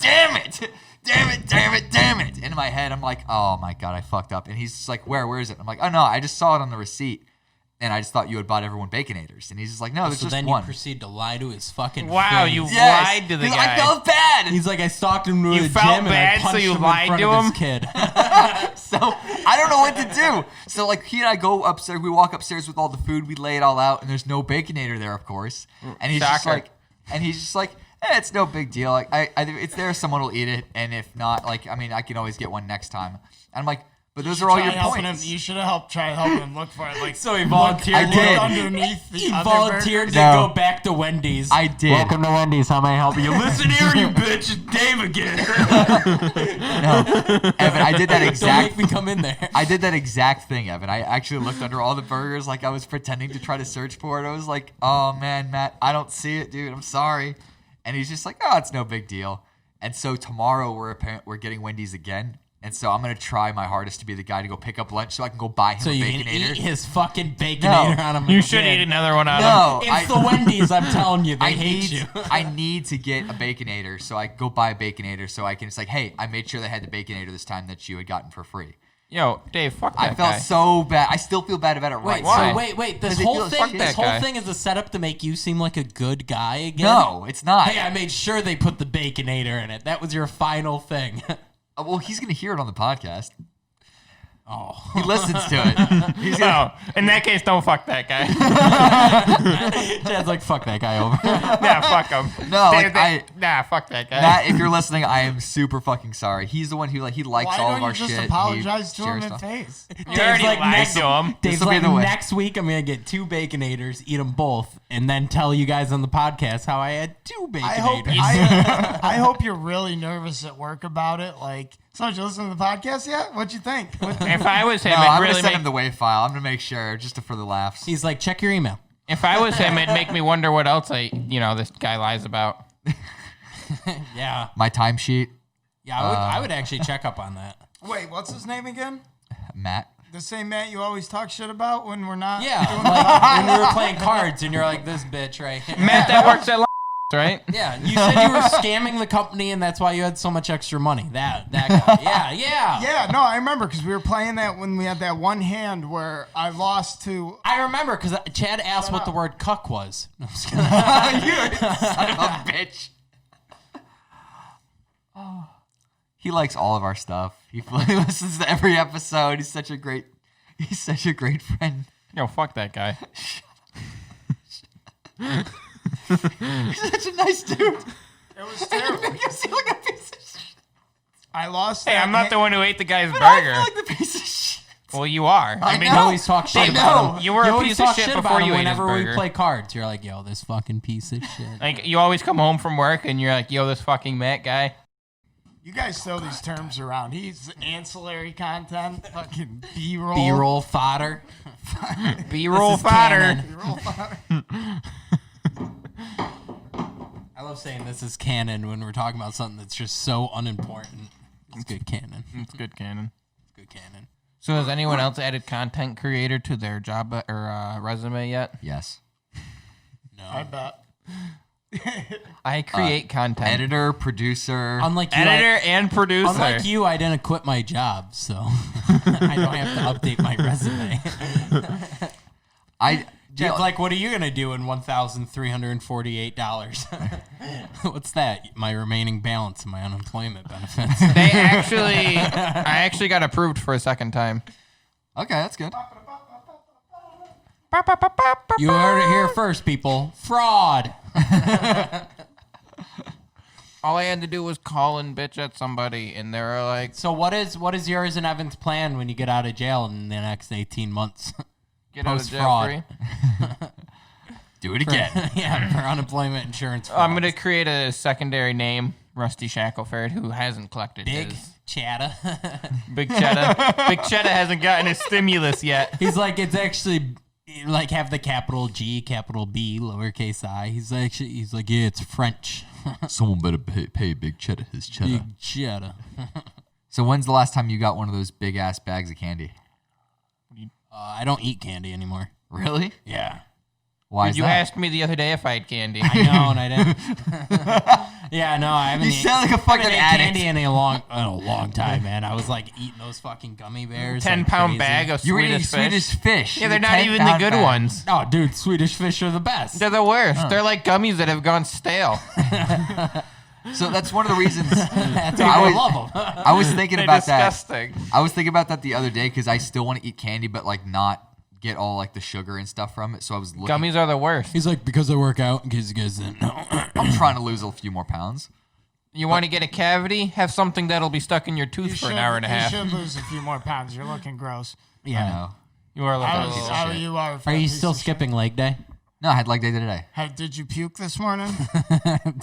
damn it. And in my head, I'm like, oh my God, I fucked up. And he's just like, where is it? I'm like, oh no, I just saw it on the receipt. And I just thought you had bought everyone Baconators. And he's just like, no, there's So just then one. you proceed to lie to his fucking Wow, face. you Yes. lied to the He's guy. like, I felt bad. He's like, I stalked him to You the felt gym and I bad, so punched you him in lied front to of him? his kid. So I don't know what to do. So like he and I go upstairs. We walk upstairs with all the food. We lay it all out, and there's no Baconator there, of course. And he's just Shocker. like, it's no big deal. Like it's there. Someone will eat it, and if not, like I mean, I can always get one next time. And I'm like, but those are all your points. You should have try helping him look for it. Like So he volunteered. I did. underneath the He other volunteered to No. go back to Wendy's. I did. Welcome to Wendy's. How may I help you? Listen here, you bitch. It's Dave again. Evan, I did that Don't exact. make me come in there. I did that exact thing, Evan. I actually looked under all the burgers like I was pretending to try to search for it. I was like, oh man, Matt, I don't see it, dude. I'm sorry. And he's just like, oh, it's no big deal. And so tomorrow we're getting Wendy's again. And so I'm going to try my hardest to be the guy to go pick up lunch so I can go buy him So a you can Baconator. eat his fucking Baconator on him. You should again. eat another one on him. No, It's the Wendy's. I'm telling you, they I hate need, you. I need to get a Baconator, so I go buy a Baconator so I can. It's like, hey, I made sure they had the Baconator this time that you had gotten for free. Yo, Dave, fuck that I felt guy. so bad. I still feel bad about it right Wait, Why? now. wait. This Because it whole feels- thing, fuck this that whole guy. thing is a setup to make you seem like a good guy again. No, it's not. Hey, I made sure they put the Baconator in it. That was your final thing. Well, he's gonna hear it on the podcast. Oh. He listens to it. He's gonna, No, in that case, don't fuck that guy. Chad's like, fuck that guy over. Nah, fuck him. No, like, Nah, fuck that guy. Matt, if you're listening, I am super fucking sorry. He's the one who he likes Why all don't of you our just shit. apologize He to him shares in stuff. face? You already lied to him. Dave's This'll be like, the way. next week I'm going to get 2 Baconators, eat them both, and then tell you guys on the podcast how I had 2 Baconators. I hope you're really nervous at work about it. Like, so did you listen to the podcast yet? What'd you think? If I was him, No, it'd I'm really gonna send make. him the WAV file. I'm gonna make sure just for the laughs. He's like, check your email. If I was him, it'd make me wonder what else this guy lies about. Yeah. My timesheet, Yeah, I would actually check up on that. Wait, what's his name again? Matt. The same Matt you always talk shit about when we're not. Yeah, like when we were playing cards and you're like, this bitch right here. Matt that works at right? Yeah, you said you were scamming the company and that's why you had so much extra money. That guy. Yeah. Yeah, no, I remember because we were playing that when we had that one hand where I lost to. I remember because Chad asked what the word cuck was. No, I'm just kidding. You son of a bitch. He likes all of our stuff. He listens to every episode. He's such a great friend. Yo, fuck that guy. He's such a nice dude. It was terrible. Make him seem like a piece of shit. I lost. Hey, that I'm not ha- the one who ate the guy's But I burger. feel like the piece of shit. Well, you are. I You know. always talk shit I about know. him. You were a always piece of talk shit about before him you ate his whenever we burger. play cards. You're like, yo, this fucking piece of shit. Like, you always come home from work and you're like, yo, this fucking Matt guy. You guys throw these terms around. He's ancillary content, fucking B-roll. B-roll fodder. B-roll This is fodder. canon. B-roll fodder. I love saying this is canon when we're talking about something that's just so unimportant. It's good canon. It's good canon. It's good canon. So has anyone else added content creator to their job or resume yet? Yes. No. I bet. I create content. Editor, producer. Unlike you, Editor and producer. unlike you, I didn't quit my job, so I don't have to update my resume. Jeff, like, what are you gonna do in $1,348? What's that? My remaining balance of my unemployment benefits. I actually got approved for a second time. Okay, that's good. You heard it here first, people. Fraud. All I had to do was call and bitch at somebody, and they were like, So what is yours and Evan's plan when you get out of jail in the next 18 months? get out of jail Post-fraud. free. Do it again. Yeah, for unemployment insurance. I'm fraud. going to create a secondary name, Rusty Shackleford, who hasn't collected Big his. Chatta. Big Cheddar. Big Cheddar hasn't gotten his stimulus yet. He's like, it's actually like have the capital G, capital B, lowercase I. He's like, yeah, it's French. Someone better pay Big Cheddar his cheddar. Big Chatta. So when's the last time you got one of those big ass bags of candy? I don't eat candy anymore. Really? Yeah. Why is You that? asked me the other day if I had candy. I know, and I didn't. Yeah, no, I haven't. You sound like a fucking haven't ate addict. candy in a long time, man. I was like eating those fucking gummy bears. 10-pound like bag crazy. of You were eating Swedish fish. Swedish fish. Yeah, they're not even the good ones. Oh, dude, Swedish fish are the best. They're the worst. They're like gummies that have gone stale. So that's one of the reasons That's why I love them. I was thinking They're about that. disgusting. I was thinking about that the other day because I still want to eat candy, but like not get all like the sugar and stuff from it. So I was looking. Gummies are the worst. He's like, because I work out, in case you guys didn't know. I'm trying to lose a few more pounds. You want to get a cavity? Have something that'll be stuck in your tooth for an hour and a half. You should lose a few more pounds. You're looking gross. I know. You are How, looking a little how shit. you are? Are you still skipping leg day? No, I had leg day today. Did you puke this morning?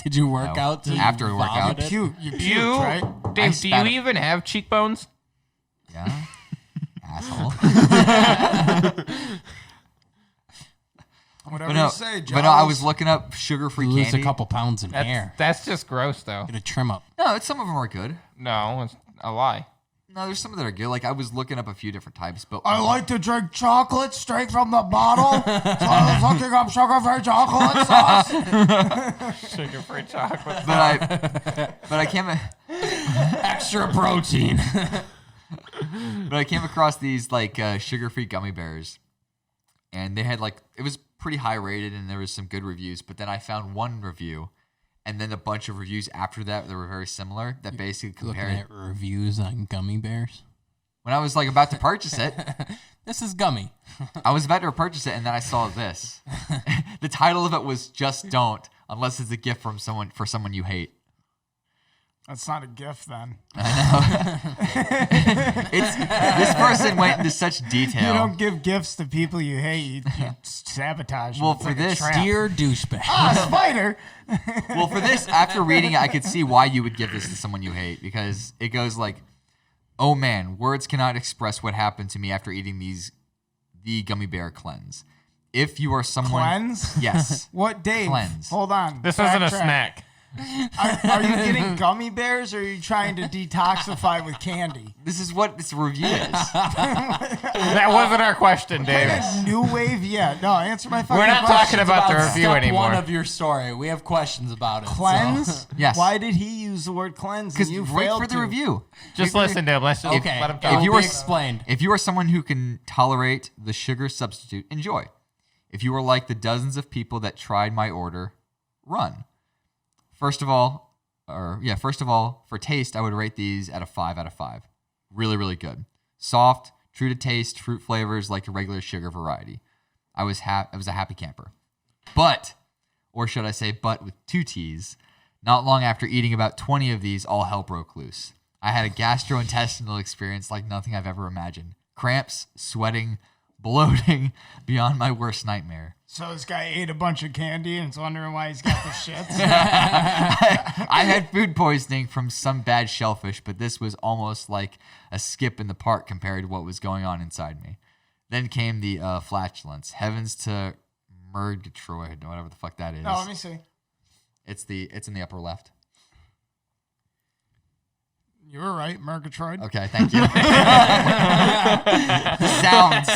Did you work No. out? till you After we work out. vomited? You puked, You, right? Dave, I do you spat it. even have cheekbones? Yeah. Asshole. Whatever But no, you say, Joe. but no, I was looking up sugar-free You lose candy. a couple pounds in hair. That's just gross, though. Get a trim up. No, some of them are good. No, it's a lie. No, there's some that are good. Like I was looking up a few different types, but I like to drink chocolate straight from the bottle. So I was looking up sugar-free chocolate sauce. Sugar-free chocolate. but I came Extra protein. but I came across these like sugar-free gummy bears, and they had like it was pretty high rated, and there was some good reviews. But then I found one review, and then a bunch of reviews after that that were very similar. That basically Looking compared. at reviews on gummy bears. When I was like about to purchase it, This is gummy. I was about to purchase it, and then I saw this. The title of it was "Just Don't," unless it's a gift from someone for someone you hate. That's not a gift, then. It's this person went into such detail. You don't give gifts to people you hate. You sabotage them. Well, It's for like a this, trap. Dear douchebag. Ah, spider. Well, for this, after reading it, I could see why you would give this to someone you hate because it goes like, "Oh man, words cannot express what happened to me after eating the gummy bear cleanse. If you are someone, Cleanse? yes, What, Dave? Cleanse. Hold on. This isn't a Backtrack. snack. Are you getting gummy bears, or are you trying to detoxify with candy? this is what this review is." That wasn't our question, David. New wave? Yeah. No, answer my fucking We're not question. talking about the review step anymore. one of your story. We have questions about it. so- Cleanse? Yes. Why did he use the word cleanse and Because you wait failed for the to? review. Just listen to him. Let's just Okay. let him If talk. you you were- explained. If you are someone who can tolerate the sugar substitute, enjoy. If you are like the dozens of people that tried my order, run. First of all, first of all, for taste, I would rate these at a 5 out of 5. Really, really good. Soft, true to taste, fruit flavors like a regular sugar variety. I was a happy camper. But, or should I say but with 2 T's, not long after eating about 20 of these, all hell broke loose. I had a gastrointestinal experience like nothing I've ever imagined. Cramps, sweating, bloating, beyond my worst nightmare. So this guy ate a bunch of candy and is wondering why he's got the shits. I had food poisoning from some bad shellfish, but this was almost like a skip in the park compared to what was going on inside me. Then came the flatulence. Heavens to Murgatroyd, whatever the fuck that is. No, let me see. It's in the upper left. You were right, Murgatroyd. Okay, thank you. Sounds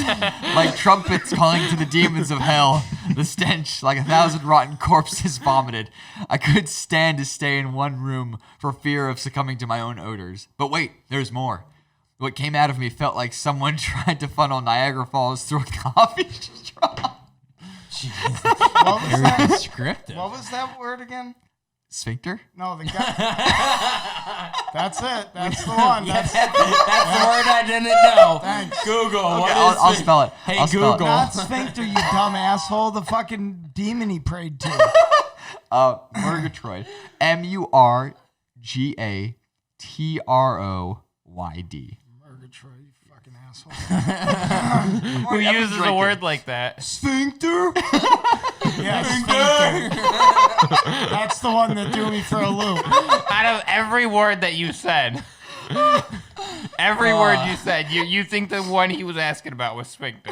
like trumpets calling to the demons of hell. The stench, like 1,000 rotten corpses vomited. I couldn't stand to stay in one room for fear of succumbing to my own odors. But wait, there's more. What came out of me felt like someone tried to funnel Niagara Falls through a coffee straw. What was that? Descriptive. What was that word again? Sphincter? No, the guy. That's it. That's the one. That's That's the word I didn't know. Thanks. Google. Okay, What is I'll it? spell it. Hey, I'll spell it. Google. not sphincter, you dumb asshole. The fucking demon he prayed to. Murgatroyd. Murgatroyd. Murgatroyd, you fucking asshole. Who uses a word like that? Sphincter? Yeah, sphincter. That's the one that threw me for a loop. Out of every word that you said, every word you said, you think the one he was asking about was sphincter.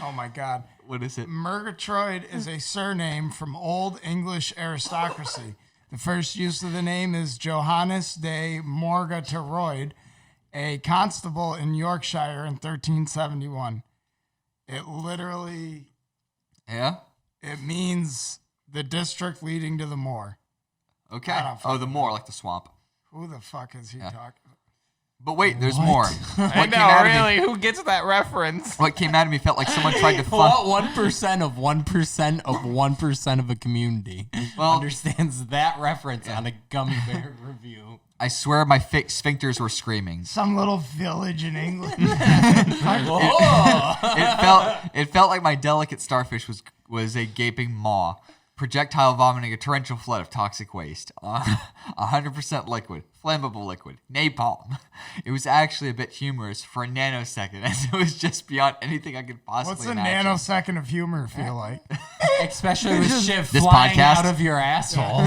Oh my God. What is it? Murgatroyd is a surname from Old English aristocracy. The first use of the name is Johannes de Murgatroyd, a constable in Yorkshire in 1371. It literally, Yeah? it means the district leading to the moor. Okay. I don't Oh, the moor, like the swamp. Who the fuck is he talking? But wait, there's more. I know, really. Who gets that reference? What came out of me felt like someone tried to What 1% of 1% of 1% of a community understands that reference on a gummy bear review? I swear my sphincters were screaming. Some little village in England. It felt like my delicate starfish was a gaping maw, projectile vomiting a torrential flood of toxic waste. 100% liquid, flammable liquid, napalm. It was actually a bit humorous for a nanosecond, as it was just beyond anything I could possibly What's a imagine. nanosecond of humor feel like? Especially with shit This flying podcast? out of your asshole.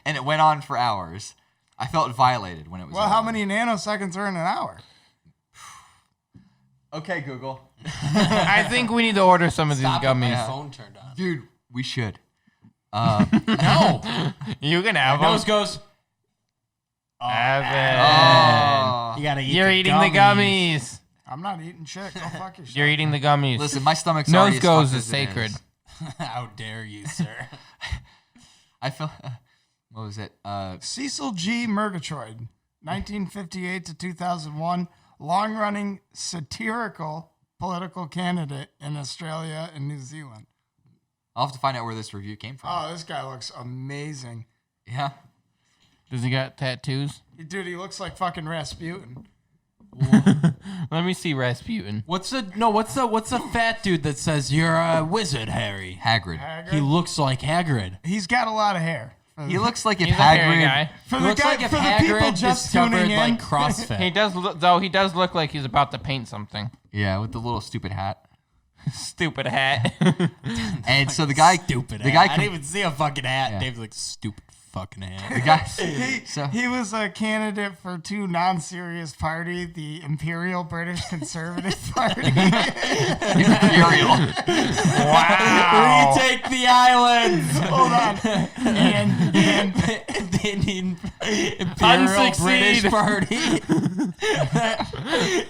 And it went on for hours. I felt violated when it was Well, over. how many nanoseconds are in an hour? Okay, Google. I think we need to order some of these Stop it, my gummies. phone turned on. Dude, we should. No. You can have Nose them. goes. Evan. You gotta eat You're the eating the gummies. I'm not eating shit. Go fuck yourself. You're eating the gummies. Listen, my stomach's already Nose as goes fucked is as it sacred. How dare you, sir? I feel. What was it? Cecil G. Murgatroyd, 1958 to 2001, long-running satirical political candidate in Australia and New Zealand. I'll have to find out where this review came from. Oh, this guy looks amazing. Yeah. Does he got tattoos? Dude, he looks like fucking Rasputin. Let me see Rasputin. What's the fat dude that says you're a wizard, Harry? Hagrid. Hagrid. He looks like Hagrid. He's got a lot of hair. He looks like if He's a hairy Hagrid. guy. For He the looks guy, like if for the people Hagrid just discovered tuning in, like CrossFit. He does look, though. He does look like he's about to paint something. Yeah, with the little stupid hat. Stupid hat. And so the guy. Stupid The hat. guy. I didn't even see a fucking hat. Yeah. Dave's like, stupid fucking hat. The guy. he was a candidate for two non-serious party, the Imperial British Conservative Party. Imperial. Wow. Retake the islands. Hold on. And The Indian Imperial Unsucceed. British Party.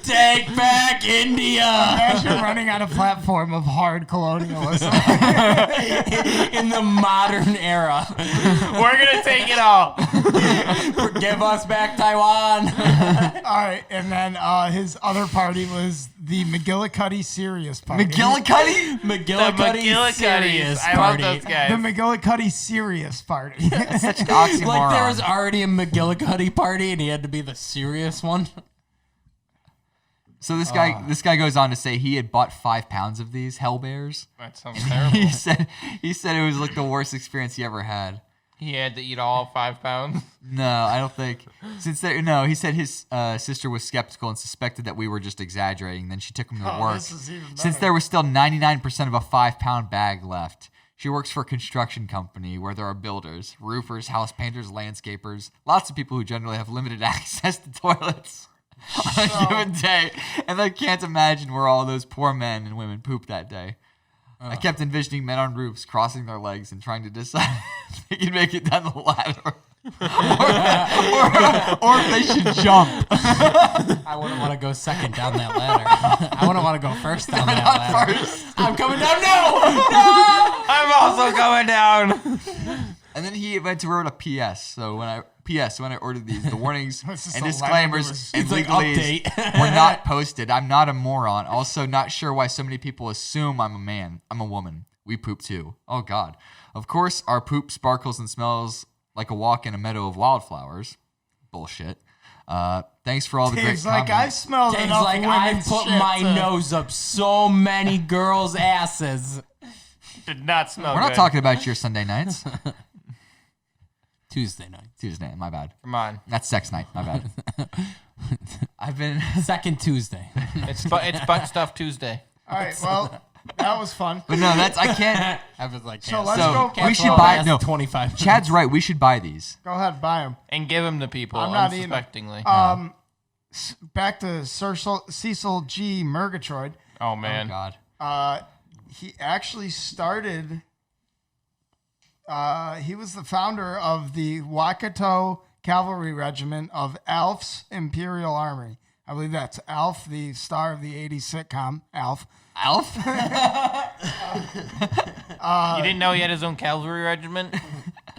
Take back India. imagine running on a platform of hard colonialism. In the modern era. We're gonna take it all. Give us back Taiwan. All right, and then his other party was the McGillicuddy Serious Party. McGillicuddy? McGillicuddy serious I party. love those The guys. McGillicuddy Serious Party. Such an oxymoron. Like there was already a McGillicuddy party, and he had to be the serious one. So this guy goes on to say he had bought 5 pounds of these hell bears. That sounds terrible. He said it was like the worst experience he ever had. He had to eat all 5 pounds. No, I don't think. He said his sister was skeptical and suspected that we were just exaggerating. Then she took him to work. This is even better. Since there was still 99% of a 5-pound bag left. She works for a construction company where there are builders, roofers, house painters, landscapers, lots of people who generally have limited access to toilets on a given day. And I can't imagine where all those poor men and women poop that day. I kept envisioning men on roofs crossing their legs and trying to decide if they can make it down the ladder. or if they should jump. I wouldn't want to go second down that ladder. I wouldn't want to go first down that ladder. I'm coming down. No! I'm also going down. And then he went to wrote a PS. So when I ordered these, the warnings This is and so disclaimers and It's like legalese update. were not posted. I'm not a moron. Also, not sure why so many people assume I'm a man. I'm a woman. We poop too. Oh God. Of course, our poop sparkles and smells like a walk in a meadow of wildflowers. Bullshit. Thanks for all the great Dave's like, I comments. smelled Dave's enough like, I women's put shit my to- nose up so many girls' asses. Did not smell We're not good. talking about your Sunday nights. Tuesday night. Tuesday, my bad. Come on. That's sex night, my bad. I've been... Second Tuesday. It's butt stuff Tuesday. All right, well, that was fun. But no, I can't... I was like, So let's So go. we should buy... No, 25. Chad's right. We should buy these. Go ahead, buy them. And give them to people I'm not eating them. unsuspectingly. Back to Cecil G. Murgatroyd. Oh, Oh, man. God. He actually started. He was the founder of the Waikato Cavalry Regiment of Alf's Imperial Army. I believe that's Alf, the star of the 80s sitcom Alf. Alf? You didn't know he had his own cavalry regiment?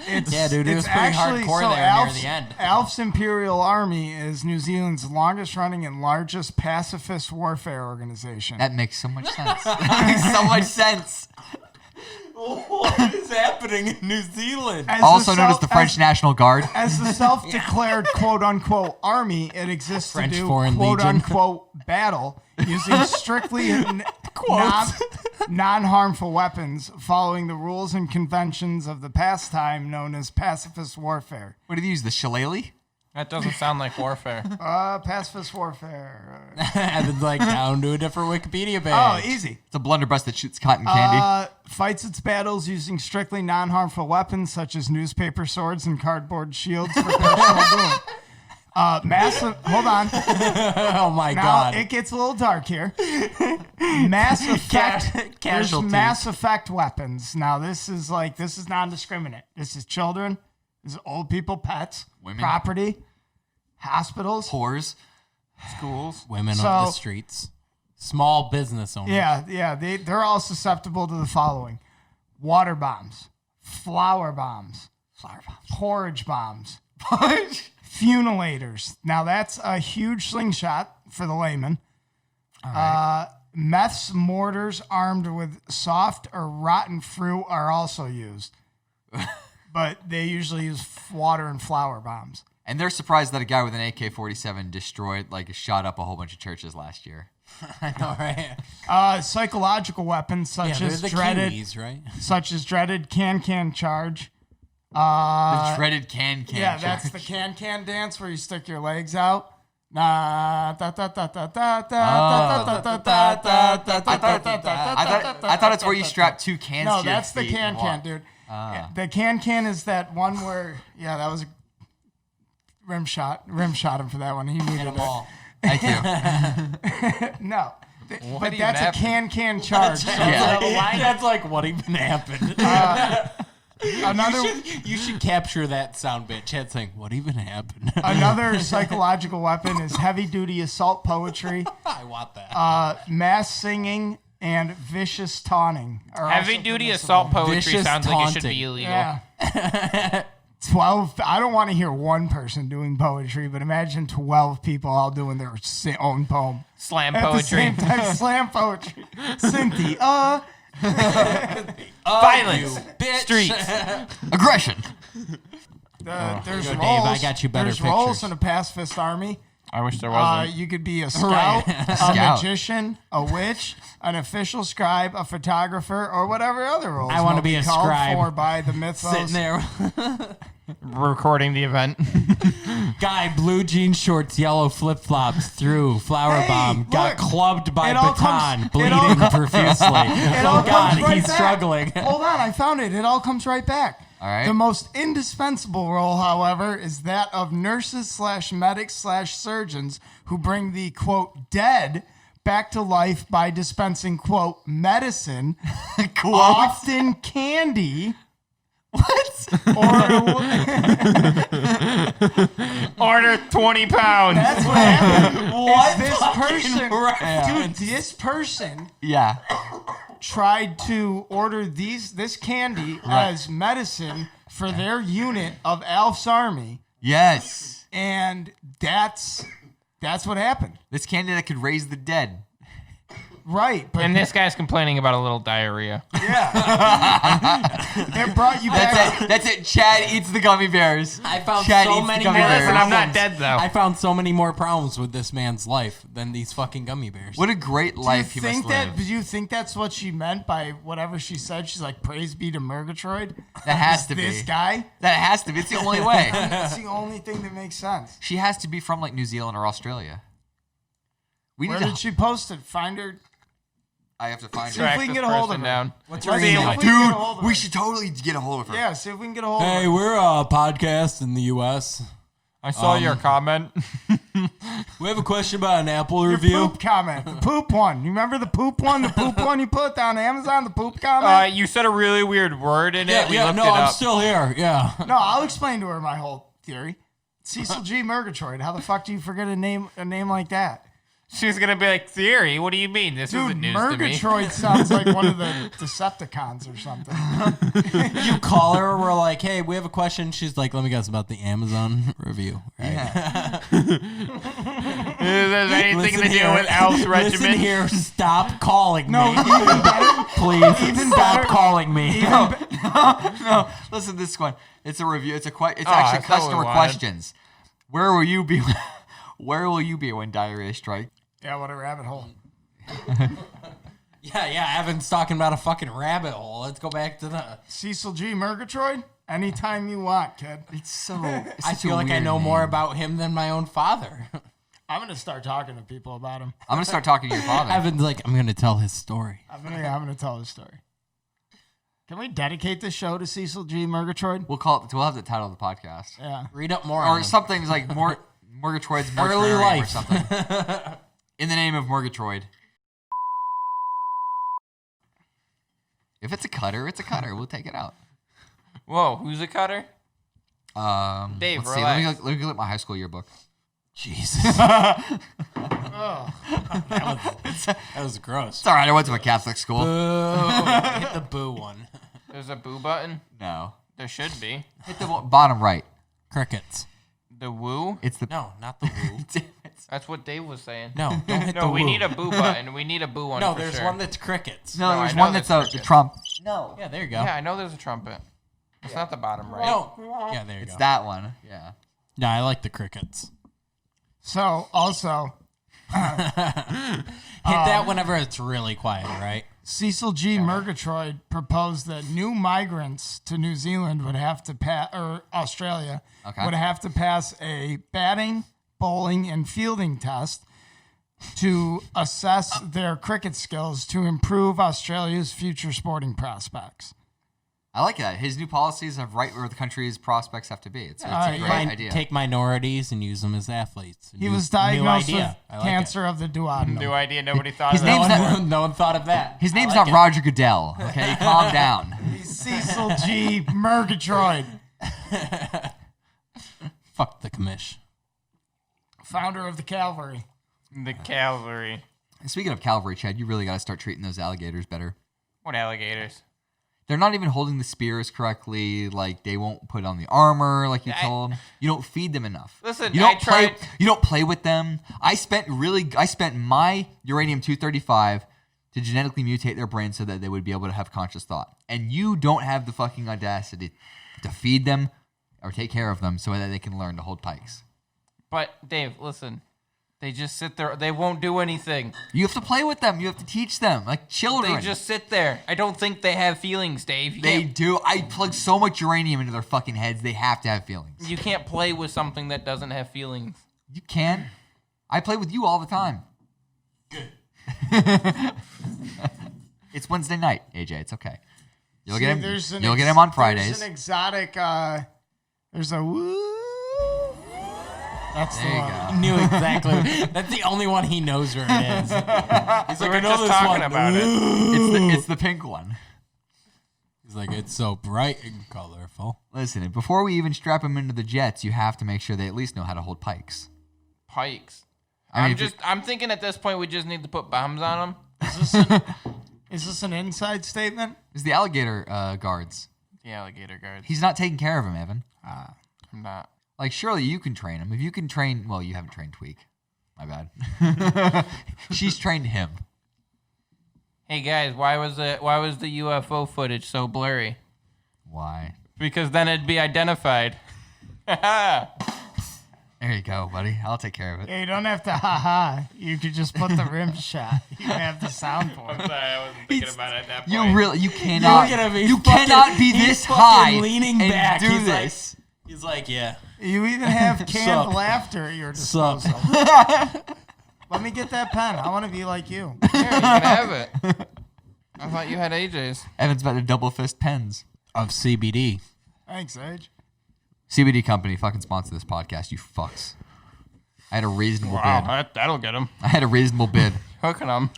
Yeah, dude, it was It's pretty actually- hardcore so there Alf's, near the end. Alf's Imperial Army is New Zealand's longest running and largest pacifist warfare organization. That makes so much sense. That makes so much sense. What is happening in New Zealand? As Also the known as self- the French National Guard. As the self-declared quote-unquote army, it exists French to do Foreign Legion. quote-unquote battle using strictly non-harmful weapons following the rules and conventions of the pastime known as pacifist warfare. What did he use? The shillelagh? That doesn't sound like warfare. Pacifist warfare. Evan's like down to a different Wikipedia Oh, page. easy. It's a blunderbuss that shoots cotton candy. Fights its battles using strictly non-harmful weapons such as newspaper swords and cardboard shields for personal boom. Massive. Hold on. Oh my Now god. it gets a little dark here. Mass effect. There's Casualties. mass effect weapons. Now this is non-discriminate. This is children. This is old people, pets, Women. property, hospitals. Whores. Schools. Women So- on the streets. Small business owners. Yeah. They're all susceptible to the following: water bombs, flour bombs, porridge bombs, fumigators. Now that's a huge slingshot for the layman. Meths mortars armed with soft or rotten fruit are also used, but they usually use water and flour bombs. And they're surprised that a guy with an AK-47 shot up a whole bunch of churches last year. I know, right? Psychological weapons such Yeah, as they're the dreaded, Kiwis, right? such as dreaded can charge. The dreaded can Yeah, charge. that's the can dance where you stick your legs out. I thought it's where you strap 2 cans No, to your that's the feet and can, walk. dude. The can is that one where that was a rim shot him for that one. He needed it. Thank you. No. But even that's a happened? can charge. So That's like what even happened. another You should capture that sound bit. Chad saying, "What even happened?" another psychological weapon is heavy duty assault poetry, I want that. mass singing, and vicious taunting. are also Heavy duty permissible. assault poetry Vicious sounds like it should taunting. be illegal. Yeah. 12. I don't want to hear one person doing poetry, but imagine 12 people all doing their own poem. Slam At the poetry. same time, slam poetry. Cynthia. Violence. Bitch. Streets. Aggression. There's Dave, roles. I got you better There's roles pictures. in a pacifist army. I wish there wasn't. You could be a scout, a Scout. magician, a witch, an official scribe, a photographer, or whatever other roles. I wanna might be a called scribe. for by the mythos. Sitting there. Recording the event. Guy, blue jean shorts, yellow flip flops, threw flower Hey, bomb, got look, clubbed by it all baton, comes- it bleeding all- profusely. It all Oh God, comes right he's back. struggling. Hold on, I found it. It all comes right back. All right. The most indispensable role, however, is that of nurses/medics/surgeons who bring the, quote, dead back to life by dispensing, quote, medicine, often candy. What? Order 20 pounds. That's what happened. What This person, reference? dude, this person Yeah. tried to order this candy as medicine for their unit of Alf's army, Yes. and that's what happened. This candy that could raise the dead. Right, but And this guy's complaining about a little diarrhea. it brought you back. That's it. Chad eats the gummy bears. I found Chad so eats the many gummy more bears. Listen, I'm not problems. dead, though. I found so many more problems with this man's life than these fucking gummy bears. What a great life he must live. Do you think that's what she meant by whatever she said? She's like, praise be to Murgatroyd. That has to be. This guy. That has to be. It's the only way. That's the only thing that makes sense. She has to be from like New Zealand or Australia. We Where need did to. she post it? Find her. I have to find See her. if Track we can this get a hold of person her. down. What's her see if email? we can get a hold of Dude, we her. should totally get a hold of her. Yeah, see if we can get a hold of Hey, her. we're a podcast in the U.S. I saw your comment. We have a question about an Apple Your review. poop comment. The poop one. You remember the poop one? The poop one you put on Amazon? The poop comment? You said a really weird word in it. We Yeah, looked no, it I'm up. still here. Yeah. No, I'll explain to her my whole theory. Cecil G. Murgatroyd. How the fuck do you forget a name like that? She's going to be like, Theory, what do you mean? This Dude, isn't news to me. Murgatroyd sounds like one of the Decepticons or something. You call her, we're like, hey, we have a question. She's like, let me guess about the Amazon review. Right? Yeah. Is there anything Listen to do here. with Al's Listen regiment? here, stop calling No, me. even better. Please, even stop better- calling me. No, listen to this one. It's a review. It's Oh, actually that's what we customer wanted. questions. Where will you be? Where will you be when diarrhea strikes? Yeah, what a rabbit hole. Yeah, Evan's talking about a fucking rabbit hole. Let's go back to the... Cecil G. Murgatroyd? Anytime you want, kid. It's so. It's I such feel a like I weird know name. more about him than my own father. I'm going to start talking to people about him. I'm gonna start talking to your father. Evan's like, I'm going to tell his story. I'm gonna tell his story. Can we dedicate this show to Cecil G. Murgatroyd? We'll call it. We'll have the title of the podcast, Yeah. Read up more on or him. something like Murgatroyd's Early Mortuarium life. or something. In the name of Murgatroyd. If it's a cutter, it's a cutter. We'll take it out. Whoa, who's a cutter? Dave, Let's see. Let relax. me look at my high school yearbook. Jesus. Oh. That was gross. It's all right. I went to a Catholic school. Hit the boo one. There's a boo button? No, There should be. hit the bottom right. Crickets. The woo? It's the. No, not the woo. That's what Dave was saying. No, don't hit the No, woo. we need a boo button. We need a boo one No, for there's sure. one that's crickets. No, No, there's I know one that's that's the cricket. Trump. No, Yeah, there you go. Yeah, I know there's a trumpet. It's not the bottom right. No. Yeah, there you it's go. that one. Yeah. Yeah, I like the crickets. So, also, Hit that whenever it's really quiet, right? Cecil G. Murgatroyd proposed that new migrants to New Zealand would have to pass, or Australia, Okay. would have to pass a batting, bowling, and fielding test to assess their cricket skills to improve Australia's future sporting prospects. I like that. His new policies have right where the country's prospects have to be. It's a great idea. Take minorities and use them as athletes. He New- was new diagnosed with idea. I like cancer of the duodenum. New idea. Nobody thought His of name's that. not- No one thought of that. His name's I like not Roger Goodell. Okay, calm down. Cecil G. Murgatroyd, it. Fuck the commish. founder of the cavalry. The cavalry. And speaking of cavalry, Chad, you really got to start treating those alligators better. What alligators? They're not even holding the spears correctly. Like, they won't put on the armor like you told them. You don't feed them enough. Listen, you don't I tried. You don't play with them. I spent my uranium-235 to genetically mutate their brain so that they would be able to have conscious thought. And you don't have the fucking audacity to feed them or take care of them so that they can learn to hold pikes. But Dave, listen. They just sit there. They won't do anything. You have to play with them. You have to teach them like children. They just sit there. I don't think they have feelings, Dave. They do. I plug so much uranium into their fucking heads. They have to have feelings. You can't play with something that doesn't have feelings. You can. I play with you all the time. Good. It's Wednesday night, AJ. It's okay. You'll get him. You'll get him on Fridays. There's an exotic. There's a woo. That's There the you one. go. He knew exactly. That's the only one he knows where it is. He's like, We were I know just this talking one. about it. It's the pink one. He's like, it's so bright and colorful. Listen, before we even strap them into the jets, you have to make sure they at least know how to hold pikes. Pikes. I mean, I'm thinking at this point we just need to put bombs on them. Is this an inside statement? It's the alligator guards. The alligator guards. He's not taking care of him, Evan. I'm not. Like, surely you can train him. If you can train... Well, you haven't trained Tweak. My bad. She's trained him. Hey guys, why was the UFO footage so blurry? Why? Because then it'd be identified. There you go, buddy. I'll take care of it. Yeah, you don't have to ha-ha. You could just put the rim shot. You have the sound for it. Sorry, I wasn't thinking about it at that You cannot... Look at him, he's You cannot be he's this fucking high leaning and back. do He's this. He's like, yeah. You even have canned Sup. laughter at your Sup. disposal. Let me get that pen. I want to be like you. Here, you can have it. I thought you had AJ's. Evan's about to double fist pens. Of CBD. Thanks, Age. CBD company, fucking sponsor this podcast, you fucks. I had a reasonable bid. That'll get him. I had a reasonable bid. Hooking him.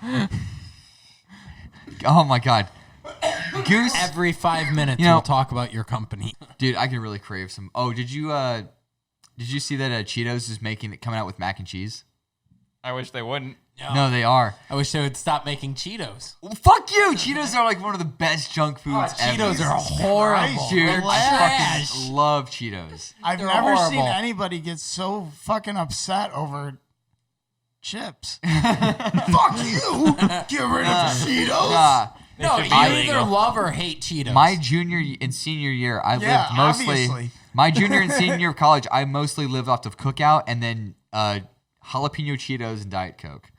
Oh my god. Goose. Every 5 minutes, You know- we'll talk about your company. Dude, I can really crave some. Oh, did you see that Cheetos is coming out with mac and cheese? I wish they wouldn't. No, they are. I wish they would stop making Cheetos. Well, fuck you. Cheetos are like one of the best junk foods ever. Cheetos are horrible. Dude, They're I trash. fucking love Cheetos. I've They're never seen horrible. anybody get so fucking upset over chips. Fuck you! Get rid of Cheetos. No, should you be either illegal. love or hate Cheetos. My junior and senior year, I Yeah, lived mostly. obviously. My junior and senior year of college, I mostly lived off of Cookout and then jalapeno Cheetos and Diet Coke.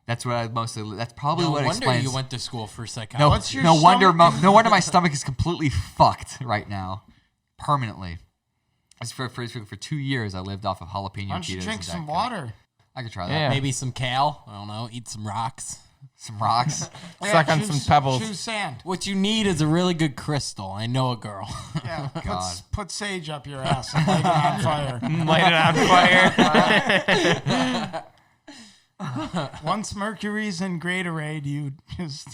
That's what I mostly. That's probably no what wonder explains. you went to school for No, psychology. What's your no wonder. stomach- No wonder my stomach is completely fucked right now, permanently. As for 2 years, I lived off of jalapeno Why don't Cheetos. you drink and some Diet Coke. water? I could try that. Yeah. Maybe some kale. I don't know. Eat some rocks. Some rocks. Suck on some pebbles. Choose sand. What you need is a really good crystal. I know a girl. Yeah, God. put sage up your ass and light it on fire. Light it on fire. Once mercury's in Gatorade, you just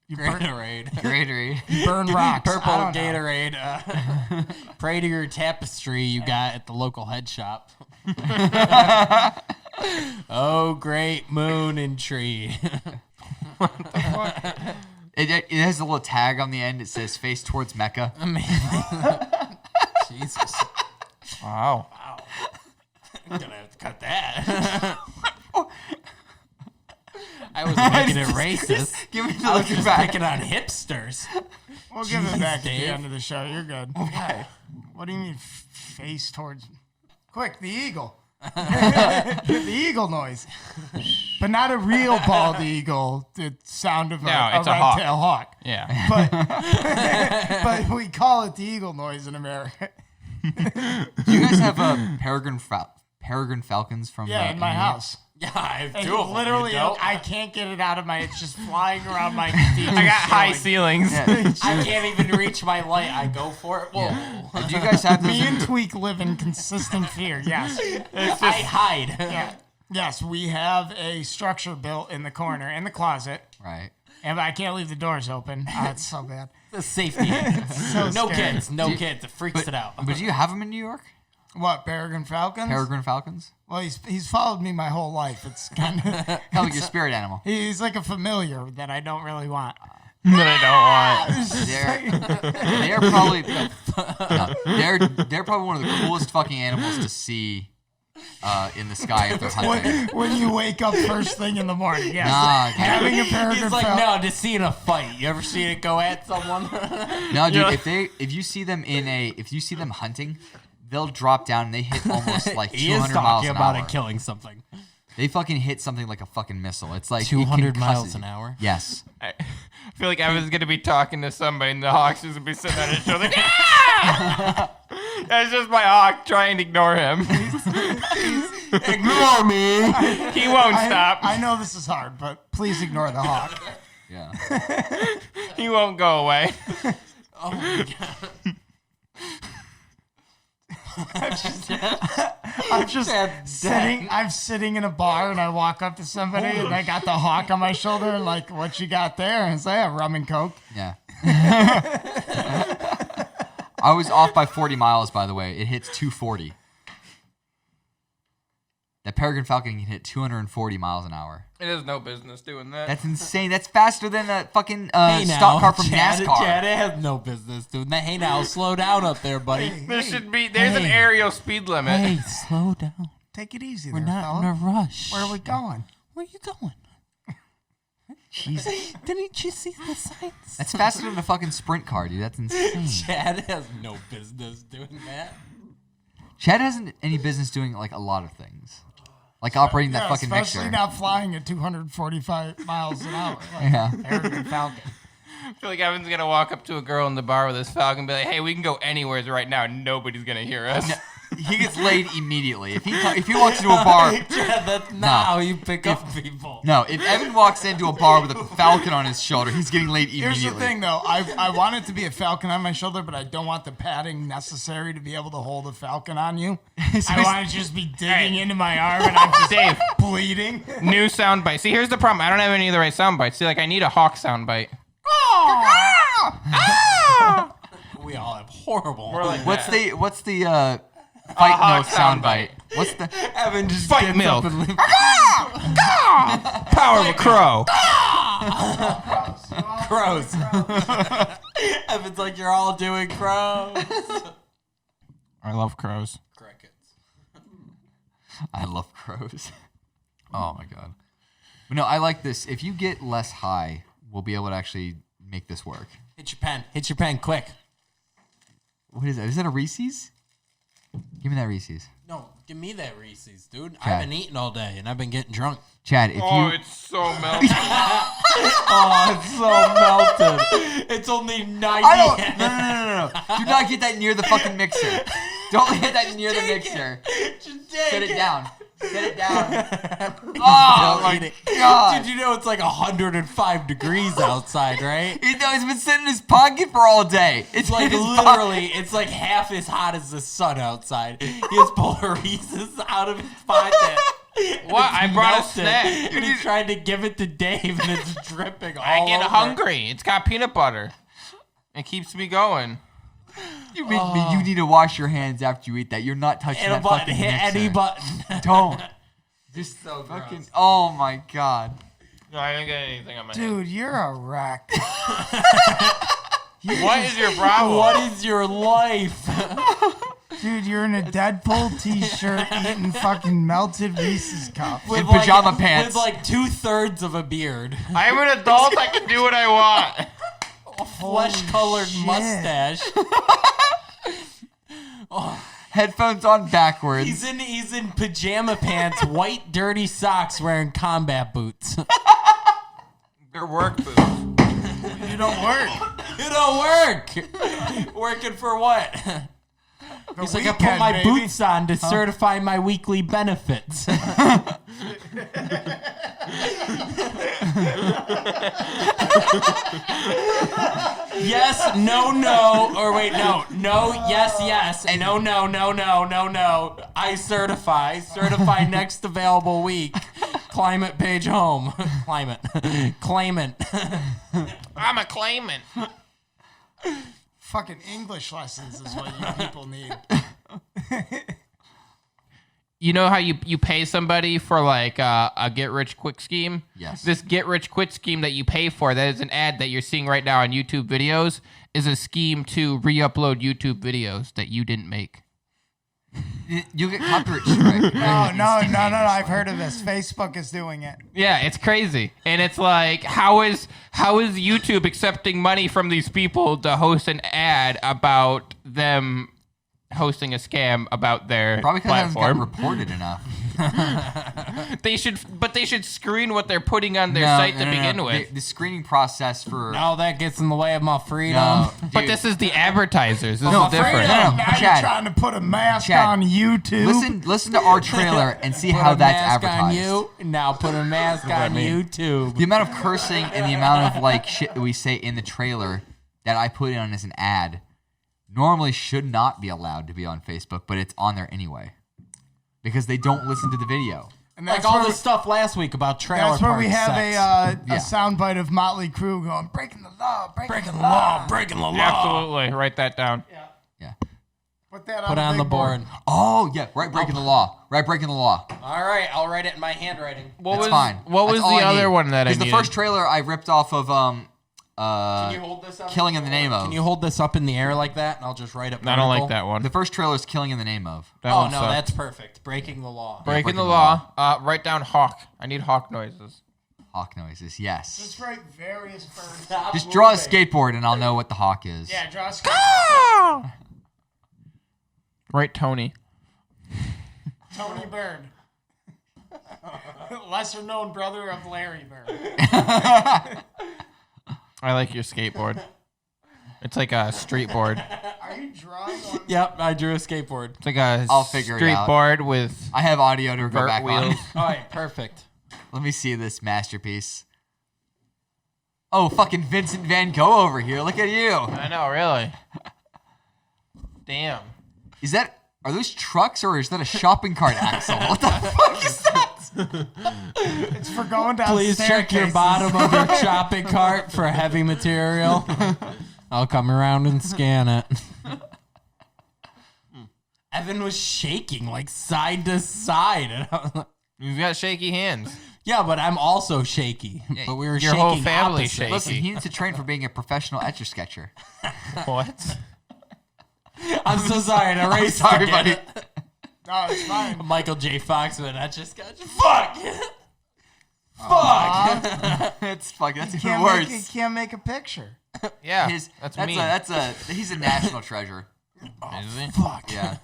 you burn, Gatorade. Greatery. you burn rocks. Purple I don't know. Gatorade. Pray to your tapestry you got at the local head shop. Oh, great moon and tree. It has a little tag on the end. It says "Face towards Mecca." Jesus. Wow. I'm gonna have to cut that. I was making it racist. Give me the I was look just back. picking on hipsters. We'll give it back at the Dave. end of the show. You're good. Okay. What do you mean face towards? Quick, the eagle. The eagle noise, but not a real bald eagle. The sound of No, it's a hawk. red-tailed hawk. Yeah. But we call it the eagle noise in America. Do you guys have peregrine falcons from? Yeah, in my India? house. Yeah, I have And two of them. literally, You don't? I can't get it out of my. It's just flying around my. I got high ceilings. Yeah. I can't even reach my light. I go for it. Whoa. Yeah. Do you guys have those? Me and Tweak live in consistent fear. Yes. I hide. Yeah. Yes, we have a structure built in the corner in the closet, Right. and I can't leave the doors open. Oh, it's so bad. The safety. So No scary. kids. No kids. It freaks it out. But do you have them in New York? What, Peregrine Falcons? Peregrine falcons? Well, he's followed me my whole life. It's kind of Kind of like your spirit animal. he's like a familiar that I don't really want. That I don't want. they're probably they're probably one of the coolest fucking animals to see in the sky if they're hunting. When you wake up first thing in the morning, yes. Nah, dude. Having a peregrine He's like, falcon. no, just seeing a fight. You ever seen it go at someone? No, dude. If you see them hunting, they'll drop down and they hit almost like 200 He is miles talking an about hour. it killing something. They fucking hit something like a fucking missile. It's like 200 it miles concusses an you. hour? Yes. I feel like Evan's gonna be talking to somebody, and the hawk's just gonna be sitting on his shoulder. Yeah! That's just my hawk trying to ignore him. Ignore me. He won't stop. I know this is hard, but please ignore the hawk. Yeah. He won't go away. Oh my god. I'm just sitting. I'm sitting in a bar and I walk up to somebody and I got the hawk on my shoulder and like, what you got there? And say, rum and coke. Yeah. I was off by 40 miles, by the way. It hits 240. That peregrine falcon can hit 240 miles an hour. It has no business doing that. That's insane. That's faster than a fucking Hey stock now, car from Chad, NASCAR. Chad has no business doing that. Hey now, slow down up there, buddy. There's an Hey. aerial speed limit. Hey, slow down. Take it easy We're there, not fella. in a rush. Where are we going? Where are you going? Jesus. Didn't you see the signs? That's faster than a fucking sprint car, dude. That's insane. Chad has no business doing that. Chad hasn't any business doing like a lot of things. Like operating that fucking especially mixer. not flying at 245 miles an hour. Like Yeah. peregrine falcon. I feel like Evan's gonna walk up to a girl in the bar with his falcon and be like, "Hey, we can go anywhere right now. Nobody's gonna hear us." He gets laid immediately. If he walks into a bar, Chad, that's not how you pick up people. no. If Evan walks into a bar with a falcon on his shoulder, he's getting laid immediately. Here's the thing, though. I want it to be a falcon on my shoulder, but I don't want the padding necessary to be able to hold a falcon on you. I want it to just be digging into my arm and I'm just Dave, bleeding. new sound bite. See, here's the problem. I don't have any of the right sound bites. See, like I need a hawk sound bite. We all have horrible. More like What's that. the fight hawk milk sound soundbite. bite? What's the Evan just Fight gets milk. up and leaves. Power of a crow. Crows. Evan's like, you're all doing crows. I love crows. Crickets. I love crows. Oh my god. But no, I like this. If you get less high, we'll be able to actually make this work. Hit your pen. Hit your pen quick. What is that? Is that a Reese's? Give me that Reese's. No, give me that Reese's, dude. Chad. I've been eating all day and I've been getting drunk. Chad, if Oh, you it's so melted. Oh, it's so melted. It's only 90. I don't no. Do not get that near the fucking mixer. Don't get that near the mixer. Just take Set it down. Set it down. Don't Oh my eat it. god. Dude, you know it's like 105 degrees outside, right? He's been sitting in his pocket for all day. It's Like in his literally, it's like half as hot as the sun outside. He has Polarizes out of his pocket. What? I brought a Melted. snack. And he tried to give it to Dave, and it's dripping all I get over. hungry. It's got peanut butter. It keeps me going. You make me. You need to wash your hands after you eat that. You're not touching Hit a that button. fucking Hit mixer. any button. Don't. Just So fucking. gross. Oh my god. No, I didn't get anything on my hand. Dude, you're a wreck. What is your problem? What is your life? Dude, you're in a Deadpool t-shirt eating fucking melted Reese's cups. In pajama pants. With like 2/3 of a beard. I'm an adult. I can do what I want. A flesh-colored shit. mustache. Headphones on backwards. He's in pajama pants, white dirty socks, wearing combat boots. They're work boots. You don't work. It don't work. Working for what? He's like, I put weekend, my baby. boots on to certify my weekly benefits. Yes, no, no, or wait, no, yes, yes, and no, no. I certify next available week. Climate page home. Climate. Claimant. I'm a claimant. Fucking English lessons is what you people need. you know how you pay somebody for like a get rich quick scheme? Yes. This get rich quick scheme that you pay for, that is an ad that you're seeing right now on YouTube videos, is a scheme to re-upload YouTube videos that you didn't make. You get copyright strike. No. I've heard of this. Facebook is doing it. Yeah, it's crazy. And it's like, how is YouTube accepting money from these people to host an ad about them hosting a scam about their Probably because it hasn't gotten platform? reported enough. They should screen what they're putting on their site to begin with. The screening process for Now that gets in the way of my freedom. no, But dude, this is the advertisers. This No, is different. no. Now Chad. you're trying to put a mask Chad, on YouTube. listen to our trailer and see Put how a that's mask advertised. on you. Now put a mask on YouTube. The amount of cursing and the amount of like shit that we say in the trailer that I put in as an ad normally should not be allowed to be on Facebook, but it's on there anyway because they don't listen to the video. And Like all this stuff last week about trailer That's where park we have sex. a soundbite of Motley Crue going, breaking the law, breaking the law, breaking the law. Absolutely. Write that down. Yeah. Put that Put on, on the big board. Oh yeah, right. Breaking the law. Right. Breaking the law. All right, I'll write it in my handwriting. That's fine. What That's was all the I other need. one that I Because needed? the first trailer I ripped off of Can you hold this up? Killing in the Name of. Can you hold this up in the air like that, and I'll just write it. I don't like vertical? that one. The first trailer is Killing in the Name of. That Oh one no, sucked. that's perfect. Breaking the law. Breaking the law. Write down hawk. I need hawk noises. Hawk noises. Yes. Just write various birds. Just draw a skateboard and I'll know what the hawk is. Yeah, draw a skateboard. Write Tony. Tony Bird. Lesser known brother of Larry Bird. I like your skateboard. It's like a street board. Are you drawing on Yep, I drew a skateboard. It's like a I'll figure it street out. board with I have audio to go vert back wheels. on. All right, perfect. Let me see this masterpiece. Oh, fucking Vincent Van Gogh over here. Look at you. I know, really. Damn. Are those trucks or is that a shopping cart axle? What the fuck is that? It's for going down Please check your staircases. bottom of your shopping cart for heavy material. I'll come around and scan it. Evan was shaking like side to side. And I was like, You've got shaky hands. yeah, but I'm also shaky. But we were your shaking whole family's opposite. shaky. Listen, he needs to train for being a professional etch-a-sketcher. What? I'm so sorry to race. Sorry, buddy. No, it's fine. Michael J. Fox, but I just got you. Fuck. Fuck. That's fucking. That's even Can't worse. make, can't make a picture. Yeah, That's me. he's a national treasure. Is he? Fuck. Yeah.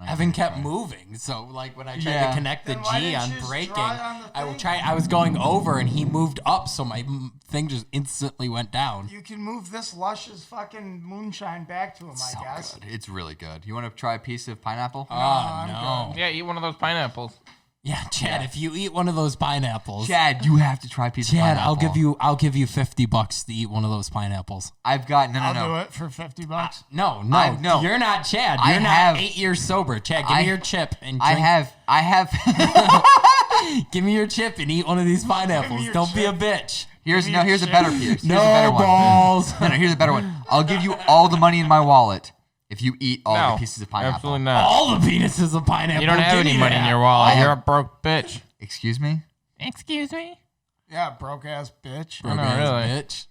Evan kept moving, so like when I tried Yeah. to connect the Then why G didn't on you just braking, draw it on the thing? I was going over and he moved up, so my thing just instantly went down. You can move this luscious fucking moonshine back to him, So I guess. good. It's really good. You want to try a piece of pineapple? Oh I'm no! Yeah, eat one of those pineapples. Yeah, Chad, if you eat one of those pineapples, Chad, you have to try a piece of Chad, pineapple. I'll give you $50 to eat one of those pineapples. I've got no. I'll do it for $50. No, no. you're not Chad. I You're not have- 8 years sober. Chad, give me your chip and I drink. have. Give me your chip and eat one of these pineapples. your Don't be a chip. bitch. Here's me a here's a chip. better piece. Here's No a better one. balls. No, here's a better one. I'll give you all the money in my wallet if you eat all No, the pieces of pineapple. absolutely not. All the penises of pineapple. You don't have Give any me money in that. your wallet. I You're a have- broke bitch. Excuse me? Excuse me? Yeah, broke ass bitch. Broke No, ass really. bitch.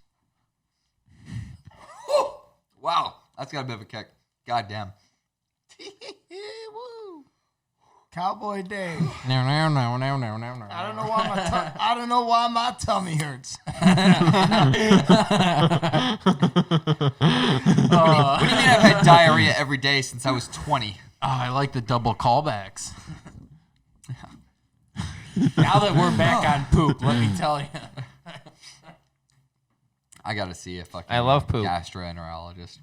Wow, that's got a bit of a kick. God damn. Cowboy Dave. No. I don't know why my tummy hurts. What do you mean I've had diarrhea every day since I was 20? Oh, I like the double callbacks. Now that we're back on poop, let me tell you. I gotta see a fucking I love poop. gastroenterologist.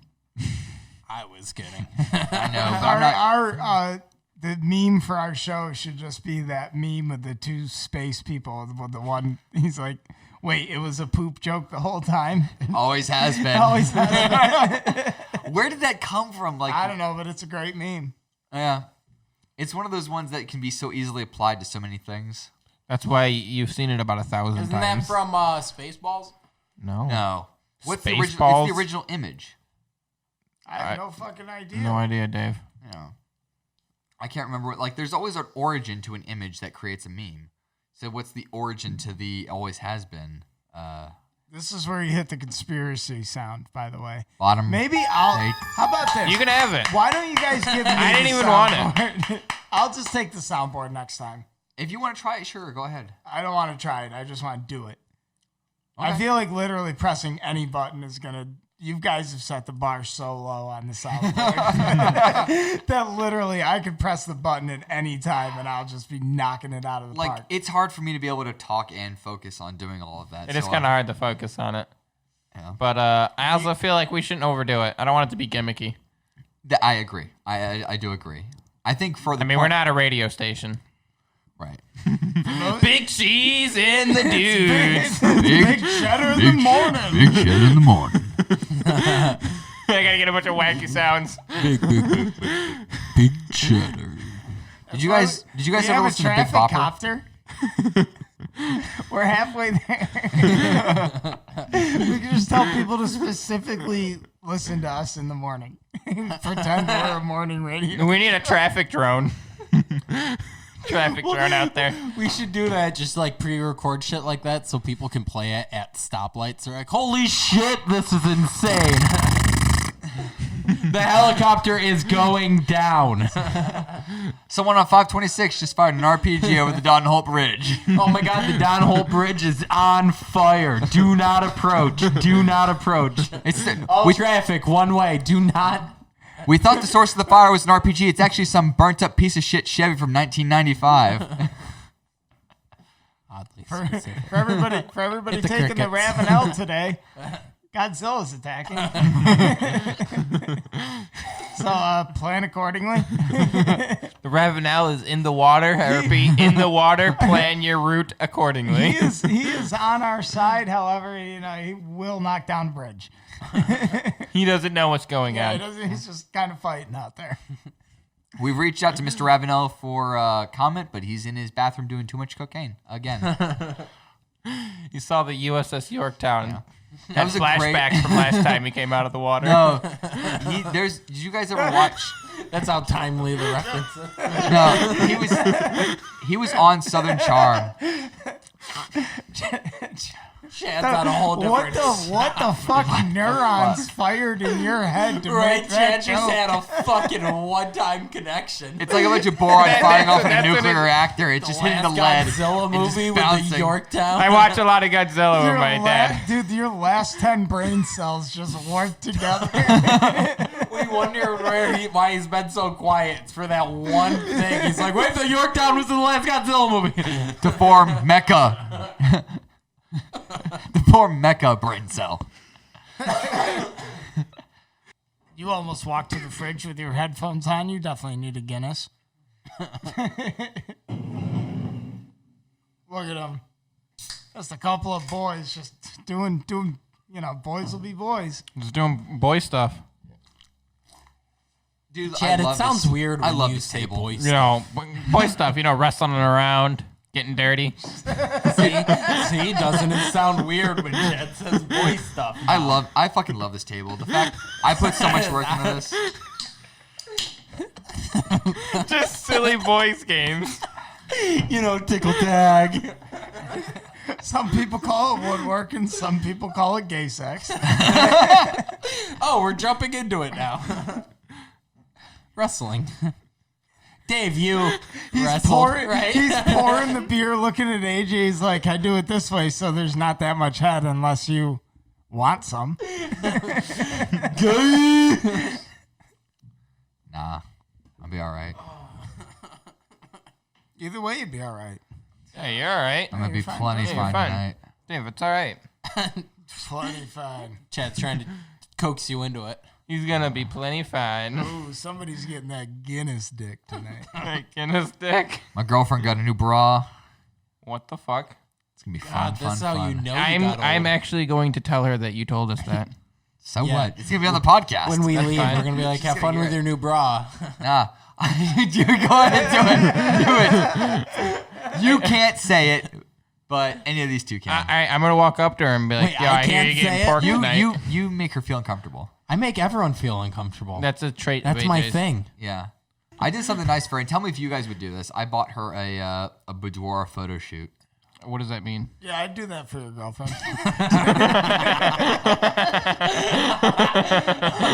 I was kidding. I know, but I'm not. Our the meme for our show should just be that meme with the two space people. The one he's like, wait, it was a poop joke the whole time. Always has been. Always has. Where did that come from? Like, I don't know, but it's a great meme. yeah, it's one of those ones that can be so easily applied to so many things. That's why you've seen it about 1,000 Isn't times. that from Spaceballs? No. No, what's the original? It's Spaceballs? the original image. I have no fucking idea. No idea, Dave. Yeah. I can't remember what, like, there's always an origin to an image that creates a meme. So what's the origin to the always has been? This is where you hit the conspiracy sound, by the way. Bottom. Maybe I'll. How about this? You can have it. Why don't you guys give me I didn't the even want soundboard? I'll just take the soundboard next time. If you want to try it, sure, go ahead. I don't want to try it. I just want to do it. I Okay. feel like literally pressing any button is going to... You guys have set the bar so low on the soundboard that literally I could press the button at any time and I'll just be knocking it out of the Like, park. it's hard for me to be able to talk and focus on doing all of that. It is kind of hard to focus on it. Yeah. But I also feel like we shouldn't overdo it. I don't want it to be gimmicky. I agree. I do agree. I think for the I mean, we're not a radio station. Right. Big cheese in the dudes. Big cheddar in the morning. Big shit in the morning. I gotta get a bunch of wacky sounds. Big cheddar. Did you guys We ever have a listen to Big traffic Bopper? copter. We're halfway there. We can just tell people to specifically listen to us in the morning. Pretend we're a morning radio. We need a traffic drone. Traffic drone out there. We should do that, just like pre-record shit like that, so people can play it at stoplights. They're like, "Holy shit, this is insane! The helicopter is going down." Someone on 526 just fired an RPG over the Don Holt Bridge. Oh my god, the Don Holt Bridge is on fire. Do not approach. Do not approach. All traffic one way. Do not. We thought the source of the fire was an RPG. It's actually some burnt-up piece of shit Chevy from 1995. Oddly For specific. everybody Hit the taking the crickets. Ravenel today, Godzilla's attacking. So plan accordingly. The Ravenel is in the water. I repeat, in the water. Plan your route accordingly. He is on our side. However, he will knock down the bridge. He doesn't know what's going on. He's just kind of fighting out there. We've reached out to Mr. Ravenel for comment, but he's in his bathroom doing too much cocaine again. You saw the USS Yorktown. Yeah. That was a flashbacks great- from last time he came out of the water. No, did you guys ever watch? That's how timely the reference is. No, he was on Southern Charm. Chad's on a whole different... What the fuck neurons fired in your head to Right, make that Chad just joke? had a fucking one-time connection. It's like a bunch of boron firing off in a that's what nuclear it- reactor. It's just hitting the last lead. Godzilla and just movie with the bouncing. Yorktown. I watch a lot of Godzilla with my dad. Dude, your last 10 brain cells just warped together. We wonder why he's been so quiet. It's for that one thing. He's like, wait, the Yorktown was in the last Godzilla movie. To form mecha. To form mecha brain cell. You almost walked to the fridge with your headphones on. You definitely need a Guinness. Look at them. Just a couple of boys just doing, boys will be boys. Just doing boy stuff. Dude, Chad, I it love sounds this. weird I when love you this say table. boys. You know, boy stuff. Wrestling around, getting dirty. See, doesn't it sound weird when Chad says boy stuff? I fucking love this table. The fact I put so much work into this. Just silly boys games. Tickle tag. Some people call it woodworking. Some people call it gay sex. Oh, we're jumping into it now. Wrestling. Dave, you wrestled, right? He's pouring the beer, looking at AJ. He's like, I do it this way, so there's not that much head unless you want some. Nah, I'll be all right. Either way, you'd be all right. Hey, you're all right. I'm gonna be fine. plenty Hey, you're fine fine. tonight. Dave, it's all right. Plenty fine. Chad's trying to coax you into it. He's gonna be plenty fine. Ooh, somebody's getting that Guinness dick tonight. Guinness dick. My girlfriend got a new bra. What the fuck? It's gonna be fun, God, fun, that's how fun. you know you I'm got I'm old. actually going to tell her that you told us that. So Yeah. what? It's gonna be on the podcast. When we leave, fine. we're going to be like, have She's fun gonna with hear your new bra. Nah. You go ahead, do it. You can't say it, but any of these two can. I'm gonna walk up to her and be like, Wait, "Yo, I I hear can't you say getting it? pork tonight." You make her feel uncomfortable. I make everyone feel uncomfortable. That's a trait. That's of my AJ's. thing. Yeah. I did something nice for her. And tell me if you guys would do this. I bought her a boudoir photo shoot. What does that mean? Yeah, I'd do that for your girlfriend.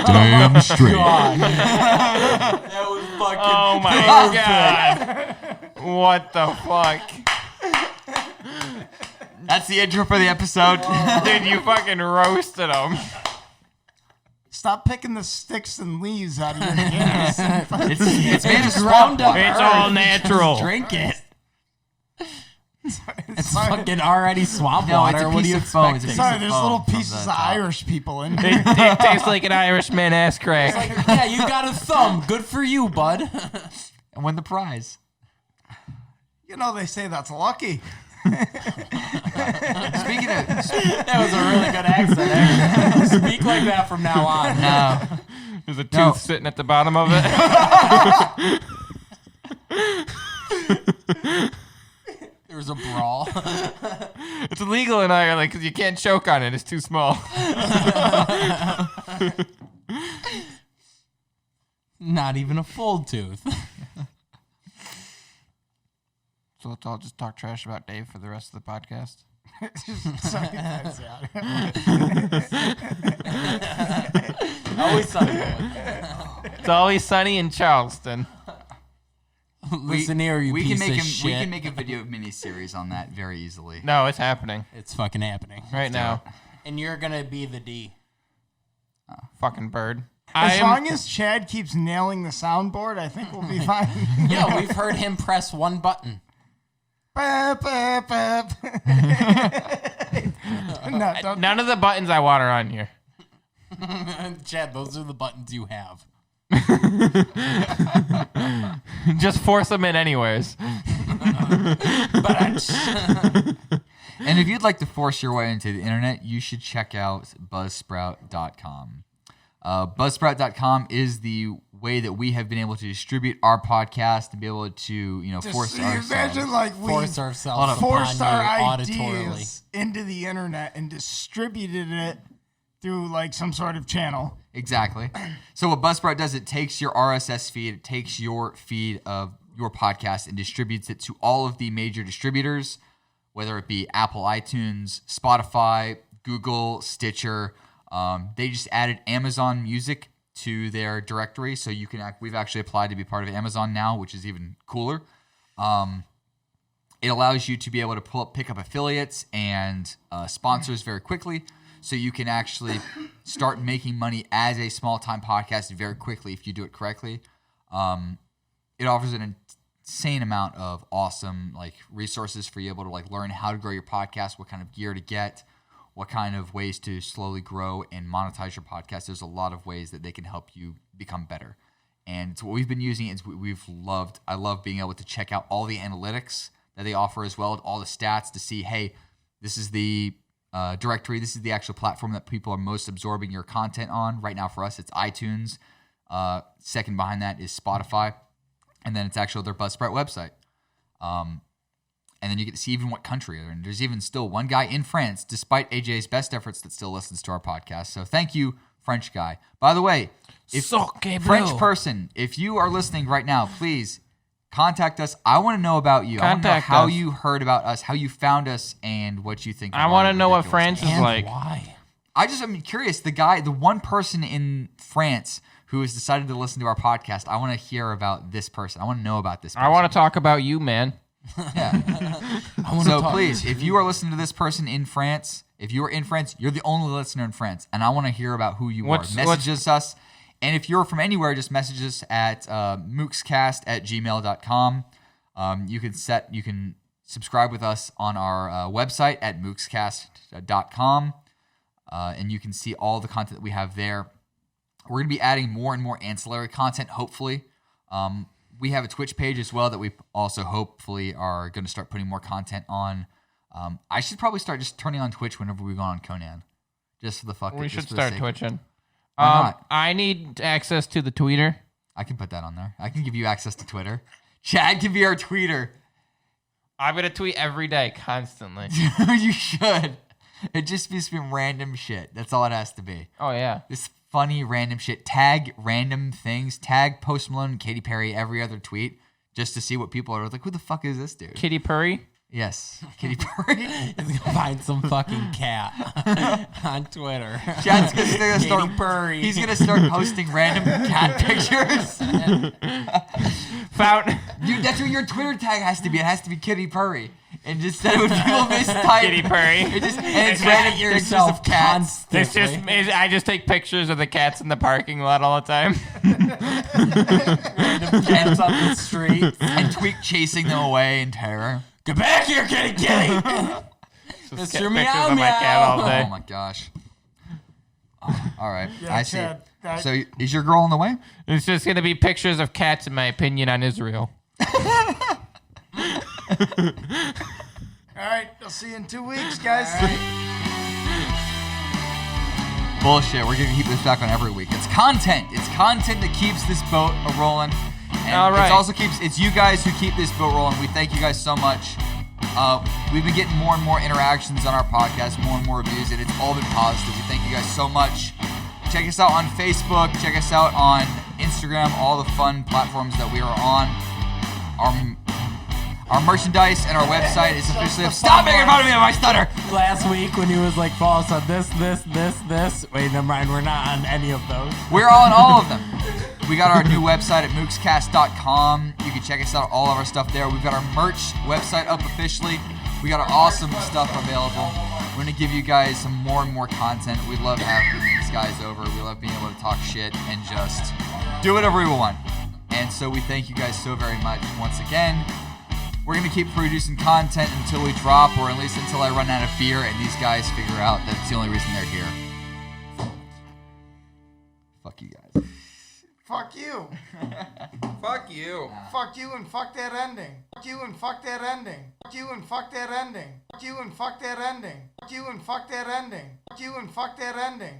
Damn straight. That was fucking. Oh my god! What the fuck? That's the intro for the episode. Dude, you fucking roasted him. Stop picking the sticks and leaves out of your hands. It's made of ground swamp up. water. It's all natural. Drink it. It's fucking already swamp No, water. it's a What do piece you of foam. expect? It's a Sorry, there's little foam from pieces the of top. Irish people in It here. tastes like an Irishman ass crack. Yeah, you got a thumb. Good for you, bud. And win the prize. You know, they say that's lucky. Speaking of, That was a really good accent. Eh? Speak like that from now on. no, There's a tooth No. sitting at the bottom of it. There was a brawl. It's illegal in Ireland because you can't choke on it. It's too small. Not even a full tooth. So let's all just talk trash about Dave for the rest of the podcast. Always sunny. It's always sunny in Charleston. Listen here, you we piece can make of shit. we can make a video mini-series on that very easily. No, it's happening It's fucking happening. right now. And you're gonna be the D. Fucking bird. As long as Chad keeps nailing the soundboard, I think we'll be fine. Yeah, we've heard him press one button. Bap, bap, bap. No, don't. None of the buttons I want are on here. Chad, those are the buttons you have. Just force them in anyways. And if you'd like to force your way into the internet, you should check out Buzzsprout.com. Buzzsprout.com is the way that we have been able to distribute our podcast and be able to, force Just ourselves. imagine like we Force ourselves forced upon our you auditorily. ideas into the internet and distributed it through like some sort of channel. Exactly. So what Buzzsprout does, it takes your RSS feed, it takes your feed of your podcast and distributes it to all of the major distributors, whether it be Apple iTunes, Spotify, Google, Stitcher. They just added Amazon Music to their directory, so you can. We've actually applied to be part of Amazon now, which is even cooler. It allows you to be able to pick up affiliates and sponsors very quickly, so you can actually start making money as a small-time podcast very quickly if you do it correctly. It offers an insane amount of awesome resources for you able to learn how to grow your podcast, what kind of gear to get, what kind of ways to slowly grow and monetize your podcast. There's a lot of ways that they can help you become better. And it's what we've been using. I love being able to check out all the analytics that they offer as well, all the stats to see, hey, this is the directory. This is the actual platform that people are most absorbing your content on. Right now for us, it's iTunes. Second behind that is Spotify. And then it's actually their Buzzsprout website. And then you get to see even what country. And there's even still one guy in France, despite AJ's best efforts, that still listens to our podcast. So thank you, French guy. By the way, French person, if you are listening right now, please contact us. I want to know about you. I want to know how you heard about us, how you found us, and what you think. I want to know what France is And like. why? I'm curious. The one person in France who has decided to listen to our podcast, I want to hear about this person. I want to know about this person. I want to talk about you, man. Yeah. So please, if you are listening to this person in France, if you are in France, you're the only listener in France, and I want to hear about who you are. Message us. And if you're from anywhere, just message us at mookscast@gmail.com. You can subscribe with us on our website at mookscast.com, and you can see all the content that we have there. We're going to be adding more and more ancillary content, hopefully. We have a Twitch page as well that we also hopefully are going to start putting more content on. I should probably start just turning on Twitch whenever we go on Conan. Just for the fuck. We should start twitching. Why not? I need access to the tweeter. I can put that on there. I can give you access to Twitter. Chad can be our tweeter. I'm going to tweet every day, constantly. You should. It just be some random shit. That's all it has to be. Oh yeah. This funny random shit. Tag random things. Tag Post Malone and Katy Perry every other tweet just to see what people are like. Who the fuck is this dude? Kitty Purry. Yes, Katy Perry. He's gonna find some fucking cat on Twitter. Chad's gonna start. Katy Perry. He's gonna start posting random cat pictures. Found That's what your Twitter tag has to be. It has to be Katy Perry. And just that when people mistype Kitty Purry. It's random pictures of cats. It's just I just take pictures of the cats in the parking lot all the time. Random cats on the street. And tweet chasing them away in terror. Get back here, kitty, kitty. Just Mr. get Meow pictures of my cat Meow. all day. Oh my gosh. Oh, all right. Yeah, I see. Chad, So is your girl on the way? It's just gonna be pictures of cats, in my opinion, on Israel. All right, I'll see you in 2 weeks, guys. Bullshit. We're gonna keep this back on every week. It's content. It's content that keeps this boat rolling. And All right. It also keeps. It's you guys who keep this boat rolling. We thank you guys so much. We've been getting more and more interactions on our podcast, more and more reviews, and it's all been positive. We thank you guys so much. Check us out on Facebook. Check us out on Instagram. All the fun platforms that we are on. Our merchandise and our website is officially up. Stop making fun of me on my stutter. Last week when he was like, follow us on this. Wait, never mind. We're not on any of those. We're on all of them. We got our new website at mookscast.com. You can check us out, all of our stuff there. We've got our merch website up officially. We got our awesome stuff available. We're going to give you guys some more and more content. We love having these guys over. We love being able to talk shit and just do whatever we want. And so we thank you guys so very much once again. We're going to keep producing content until we drop, or at least until I run out of beer and these guys figure out that's the only reason they're here. Fuck you guys. Fuck you. Fuck you. Fuck you and fuck that ending. Fuck you and fuck that ending. Fuck you and fuck that ending. Fuck you and fuck that ending. Fuck you and fuck that ending. Fuck you and fuck that ending.